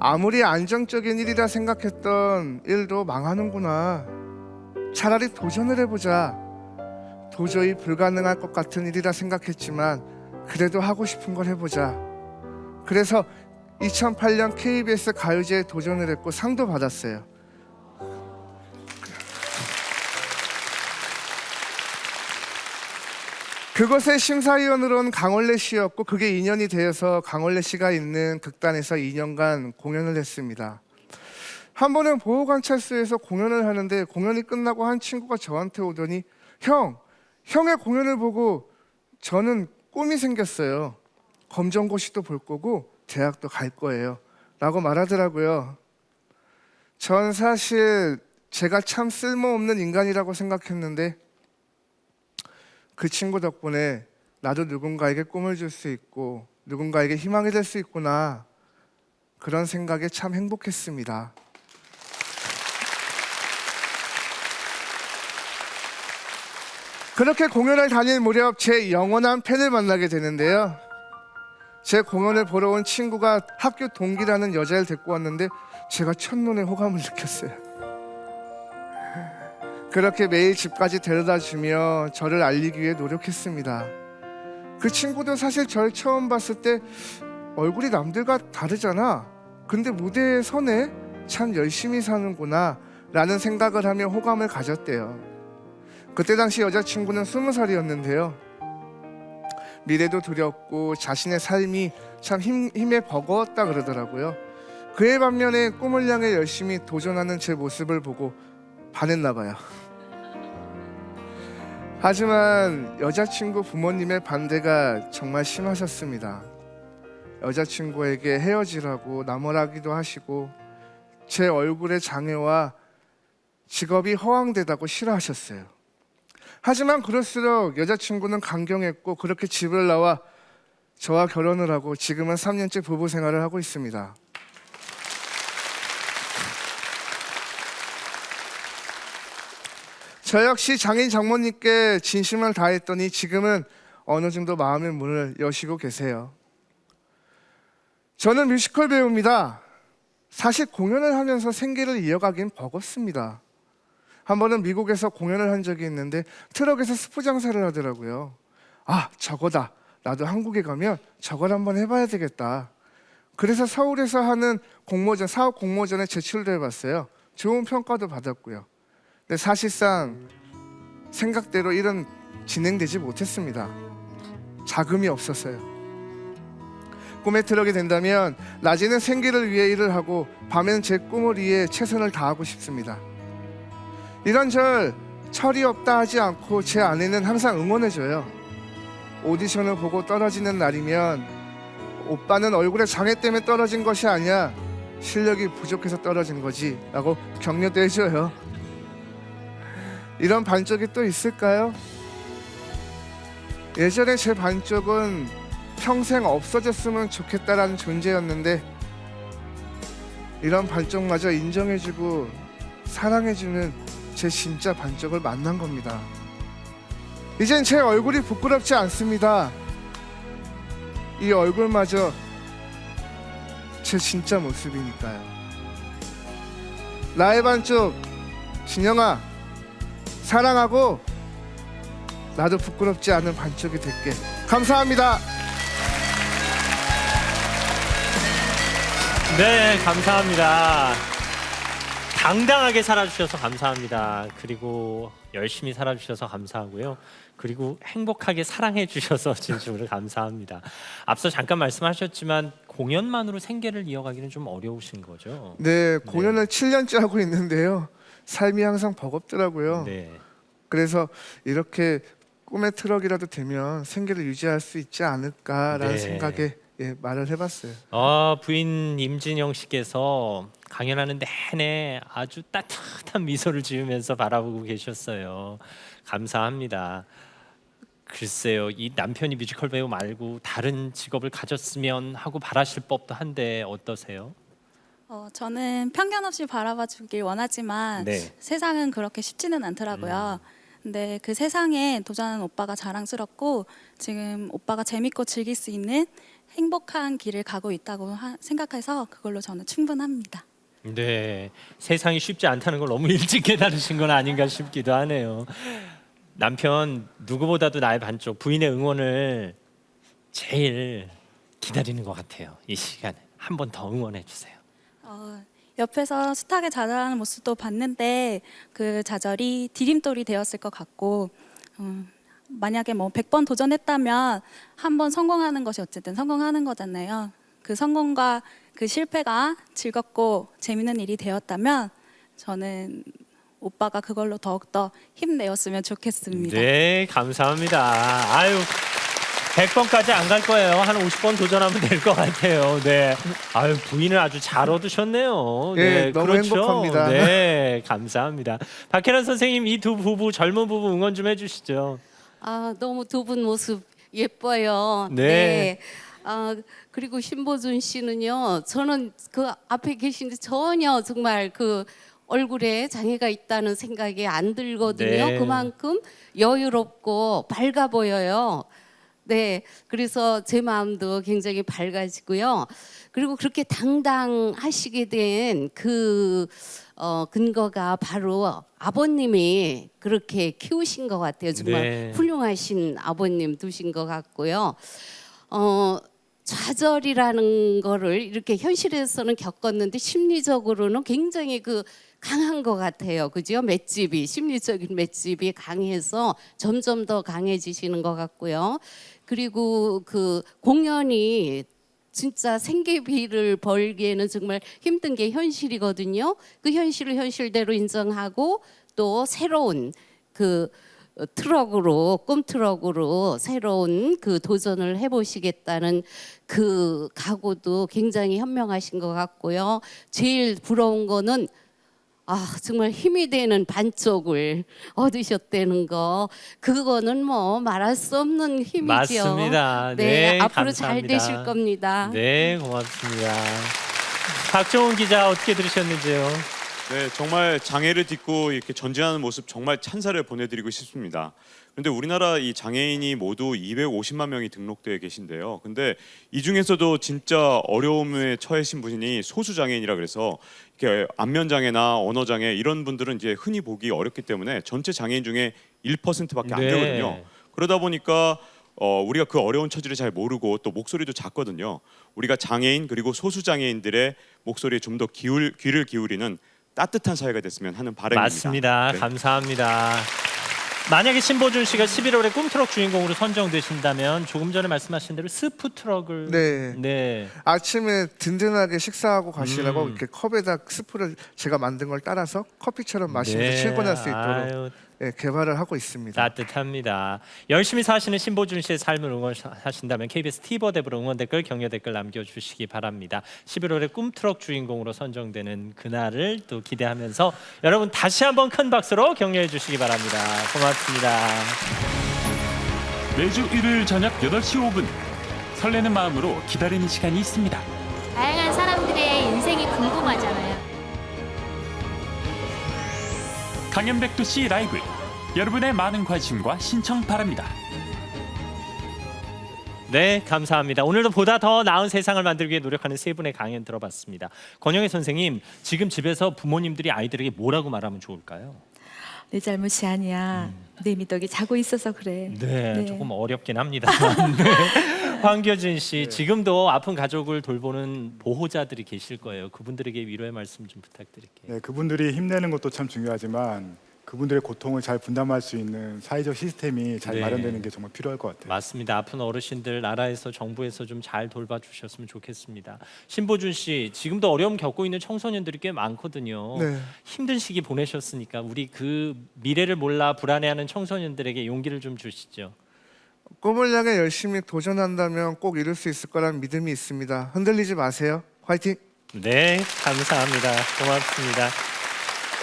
아무리 안정적인 일이라 생각했던 일도 망하는구나. 차라리 도전을 해보자. 도저히 불가능할 것 같은 일이라 생각했지만 그래도 하고 싶은 걸 해보자. 그래서 2008년 KBS 가요제에 도전을 했고 상도 받았어요. 그것의 심사위원으로는 강원래 씨였고, 그게 인연이 되어서 강원래 씨가 있는 극단에서 2년간 공연을 했습니다. 한 번은 보호관찰소에서 공연을 하는데 공연이 끝나고 한 친구가 저한테 오더니 형의 공연을 보고 저는 꿈이 생겼어요. 검정고시도 볼 거고 대학도 갈 거예요. 라고 말하더라고요. 전 사실 제가 참 쓸모없는 인간이라고 생각했는데 그 친구 덕분에 나도 누군가에게 꿈을 줄 수 있고 누군가에게 희망이 될 수 있구나. 그런 생각에 참 행복했습니다. 그렇게 공연을 다닐 무렵 제 영원한 팬을 만나게 되는데요. 제 공연을 보러 온 친구가 학교 동기라는 여자를 데리고 왔는데 제가 첫눈에 호감을 느꼈어요. 그렇게 매일 집까지 데려다주며 저를 알리기 위해 노력했습니다. 그 친구도 사실 저를 처음 봤을 때 얼굴이 남들과 다르잖아. 근데 무대에 서네? 참 열심히 사는구나 라는 생각을 하며 호감을 가졌대요. 그때 당시 여자친구는 20살이었는데요. 미래도 두렵고 자신의 삶이 참 힘에 버거웠다 그러더라고요. 그의 반면에 꿈을 향해 열심히 도전하는 제 모습을 보고 반했나 봐요. 하지만 여자친구 부모님의 반대가 정말 심하셨습니다. 여자친구에게 헤어지라고 나무라기도 하시고 제 얼굴의 장애와 직업이 허황되다고 싫어하셨어요. 하지만 그럴수록 여자친구는 강경했고 그렇게 집을 나와 저와 결혼을 하고 지금은 3년째 부부 생활을 하고 있습니다. 저 역시 장인 장모님께 진심을 다했더니 지금은 어느 정도 마음의 문을 여시고 계세요. 저는 뮤지컬 배우입니다. 사실 공연을 하면서 생계를 이어가긴 버겁습니다. 한 번은 미국에서 공연을 한 적이 있는데 트럭에서 스프 장사를 하더라고요. 아, 저거다. 나도 한국에 가면 저걸 한번 해봐야 되겠다. 그래서 서울에서 하는 공모전, 사업 공모전에 제출도 해봤어요. 좋은 평가도 받았고요. 근데 사실상 생각대로 일은 진행되지 못했습니다. 자금이 없었어요. 꿈의 트럭이 된다면 낮에는 생계를 위해 일을 하고 밤에는 제 꿈을 위해 최선을 다하고 싶습니다. 이런 절 철이 없다 하지 않고 제 아내는 항상 응원해줘요. 오디션을 보고 떨어지는 날이면 오빠는 얼굴에 장애 때문에 떨어진 것이 아니야. 실력이 부족해서 떨어진 거지 라고 격려도 해줘요. 이런 반쪽이 또 있을까요? 예전에 제 반쪽은 평생 없어졌으면 좋겠다라는 존재였는데 이런 반쪽마저 인정해주고 사랑해주는 제 진짜 반쪽을 만난 겁니다. 이젠 제 얼굴이 부끄럽지 않습니다. 이 얼굴마저 제 진짜 모습이니까요. 나의 반쪽 진영아, 사랑하고 나도 부끄럽지 않은 반쪽이 될게. 감사합니다. 네, 감사합니다. 당당하게 살아주셔서 감사합니다. 그리고 열심히 살아주셔서 감사하고요. 그리고 행복하게 사랑해 주셔서 진심으로 감사합니다. 앞서 잠깐 말씀하셨지만 공연만으로 생계를 이어가기는 좀 어려우신 거죠? 네, 공연을 7년째 하고 있는데요. 삶이 항상 버겁더라고요. 네. 그래서 이렇게 꿈의 트럭이라도 되면 생계를 유지할 수 있지 않을까라는 네. 생각에 말을 해봤어요. 부인 임진영 씨께서 강연하는 내내 아주 따뜻한 미소를 지으면서 바라보고 계셨어요. 감사합니다. 글쎄요, 이 남편이 뮤지컬 배우 말고 다른 직업을 가졌으면 하고 바라실 법도 한데 어떠세요? 저는 편견 없이 바라봐 주길 원하지만 네. 세상은 그렇게 쉽지는 않더라고요. 근데 그 세상에 도전하는 오빠가 자랑스럽고 지금 오빠가 재밌고 즐길 수 있는 행복한 길을 가고 있다고 생각해서 그걸로 저는 충분합니다. 네, 세상이 쉽지 않다는 걸 너무 일찍 깨달으신 건 아닌가 싶기도 하네요. 남편 누구보다도 나의 반쪽 부인의 응원을 제일 기다리는 것 같아요. 이 시간에 한 번 더 응원해 주세요. 옆에서 숱하게 좌절하는 모습도 봤는데 그 좌절이 디딤돌이 되었을 것 같고 만약에 뭐 100번 도전했다면 한 번 성공하는 것이 어쨌든 성공하는 거잖아요. 그 성공과 그 실패가 즐겁고 재밌는 일이 되었다면 저는 오빠가 그걸로 더욱더 힘내었으면 좋겠습니다. 네, 감사합니다. 아유, 100번까지 안 갈 거예요. 한 50번 도전하면 될 것 같아요. 네. 아유, 부인을 아주 잘 얻으셨네요. 네, 너무 행복합니다. 네, 감사합니다. 박혜란 선생님, 이 두 부부, 젊은 부부 응원 좀 해주시죠. 아, 너무 두 분 모습 예뻐요. 네. 그리고 신보준 씨는요. 저는 그 앞에 계신데 전혀 정말 그 얼굴에 장애가 있다는 생각이 안 들거든요. 네. 그만큼 여유롭고 밝아 보여요. 네, 그래서 제 마음도 굉장히 밝아지고요. 그리고 그렇게 당당하시게 된 그 근거가 바로 아버님이 그렇게 키우신 것 같아요. 정말 네. 훌륭하신 아버님 두신 것 같고요. 좌절이라는 거를 이렇게 현실에서는 겪었는데 심리적으로는 굉장히 그 강한 것 같아요. 그죠? 맷집이, 심리적인 맷집이 강해서 점점 더 강해지시는 것 같고요. 그리고 그 공연이 진짜 생계비를 벌기에는 정말 힘든 게 현실이거든요. 그 현실을 현실대로 인정하고 또 새로운 그 트럭으로, 꿈트럭으로 새로운 그 도전을 해보시겠다는 그 각오도 굉장히 현명하신 것 같고요. 제일 부러운 거는 정말 힘이 되는 반쪽을 얻으셨다는 거, 그거는 뭐 말할 수 없는 힘이죠. 맞습니다. 네, 네, 앞으로 감사합니다. 잘 되실 겁니다. 네, 고맙습니다. 박정훈 기자 어떻게 들으셨는지요? 네, 정말 장애를 딛고 이렇게 전진하는 모습 정말 찬사를 보내드리고 싶습니다. 그런데 우리나라 이 장애인이 모두 250만 명이 등록되어 계신데요. 근데 이 중에서도 진짜 어려움에 처해신 분이 소수 장애인이라 그래서 이렇게 안면 장애나 언어 장애 이런 분들은 이제 흔히 보기 어렵기 때문에 전체 장애인 중에 1%밖에 안 네. 되거든요. 그러다 보니까 우리가 그 어려운 처지를 잘 모르고 또 목소리도 작거든요. 우리가 장애인 그리고 소수 장애인들의 목소리에 좀 더 귀를 기울이는 따뜻한 사회가 됐으면 하는 바람입니다. 맞습니다. 네. 감사합니다. 만약에 신보준 씨가 11월에 꿈트럭 주인공으로 선정되신다면 조금 전에 말씀하신 대로 스프 트럭을 네. 아침에 든든하게 식사하고 가시라고 이렇게 컵에다 스프를 제가 만든 걸 따라서 커피처럼 마시면서 출근할 수 있도록 개발을 하고 있습니다. 따뜻합니다. 열심히 사시는 신보준 씨의 삶을 응원하신다면 KBS 티버 앱으로 응원 댓글, 격려 댓글 남겨주시기 바랍니다. 11월에 꿈트럭 주인공으로 선정되는 그날을 또 기대하면서 여러분 다시 한번 큰 박수로 격려해 주시기 바랍니다. 고맙습니다. 매주 일요일 저녁 8시 5분 설레는 마음으로 기다리는 시간이 있습니다. 다양한 사람들의 인생이 궁금하잖아요. 강연백도 씨 라이브 여러분의 많은 관심과 신청 바랍니다. 네, 감사합니다. 오늘도 보다 더 나은 세상을 만들기 위해 노력하는 세 분의 강연 들어봤습니다. 권영애 선생님, 지금 집에서 부모님들이 아이들에게 뭐라고 말하면 좋을까요? 내 잘못이 아니야. 내 미덕이 자고 있어서 그래. 네, 조금 어렵긴 합니다. 네. 황교진 씨, 지금도 아픈 가족을 돌보는 보호자들이 계실 거예요. 그분들에게 위로의 말씀 좀 부탁드릴게요. 네, 그분들이 힘내는 것도 참 중요하지만 그분들의 고통을 잘 분담할 수 있는 사회적 시스템이 잘 마련되는 게 정말 필요할 것 같아요. 맞습니다. 아픈 어르신들 나라에서 정부에서 좀 잘 돌봐주셨으면 좋겠습니다. 신보준 씨, 지금도 어려움 겪고 있는 청소년들이 꽤 많거든요. 네. 힘든 시기 보내셨으니까 우리 그 미래를 몰라 불안해하는 청소년들에게 용기를 좀 주시죠. 꿈을 향해 열심히 도전한다면 꼭 이룰 수 있을 거란 믿음이 있습니다. 흔들리지 마세요. 화이팅! 네, 감사합니다. 고맙습니다.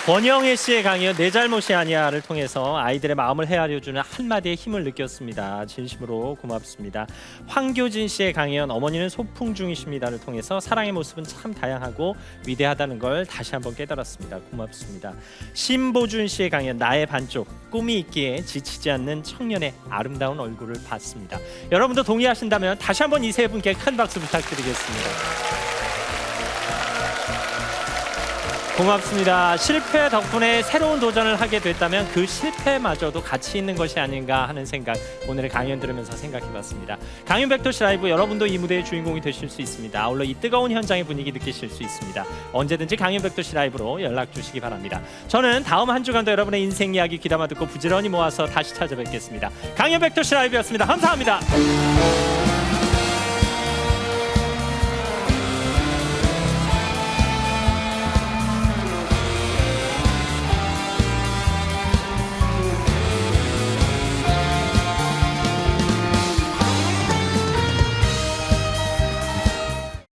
권영애 씨의 강연 내 잘못이 아니야를 통해서 아이들의 마음을 헤아려주는 한마디의 힘을 느꼈습니다. 진심으로 고맙습니다. 황교진 씨의 강연 어머니는 소풍 중이십니다를 통해서 사랑의 모습은 참 다양하고 위대하다는 걸 다시 한번 깨달았습니다. 고맙습니다. 신보준 씨의 강연 나의 반쪽 꿈이 있기에 지치지 않는 청년의 아름다운 얼굴을 봤습니다. 여러분도 동의하신다면 다시 한번 이 세 분께 큰 박수 부탁드리겠습니다. 고맙습니다. 실패 덕분에 새로운 도전을 하게 됐다면 그 실패마저도 가치 있는 것이 아닌가 하는 생각 오늘의 강연 들으면서 생각해봤습니다. 강연 백도시 라이브 여러분도 이 무대의 주인공이 되실 수 있습니다. 아울러 이 뜨거운 현장의 분위기 느끼실 수 있습니다. 언제든지 강연 백도시 라이브로 연락 주시기 바랍니다. 저는 다음 한 주간도 여러분의 인생 이야기 귀담아 듣고 부지런히 모아서 다시 찾아뵙겠습니다. 강연 백도시 라이브였습니다. 감사합니다.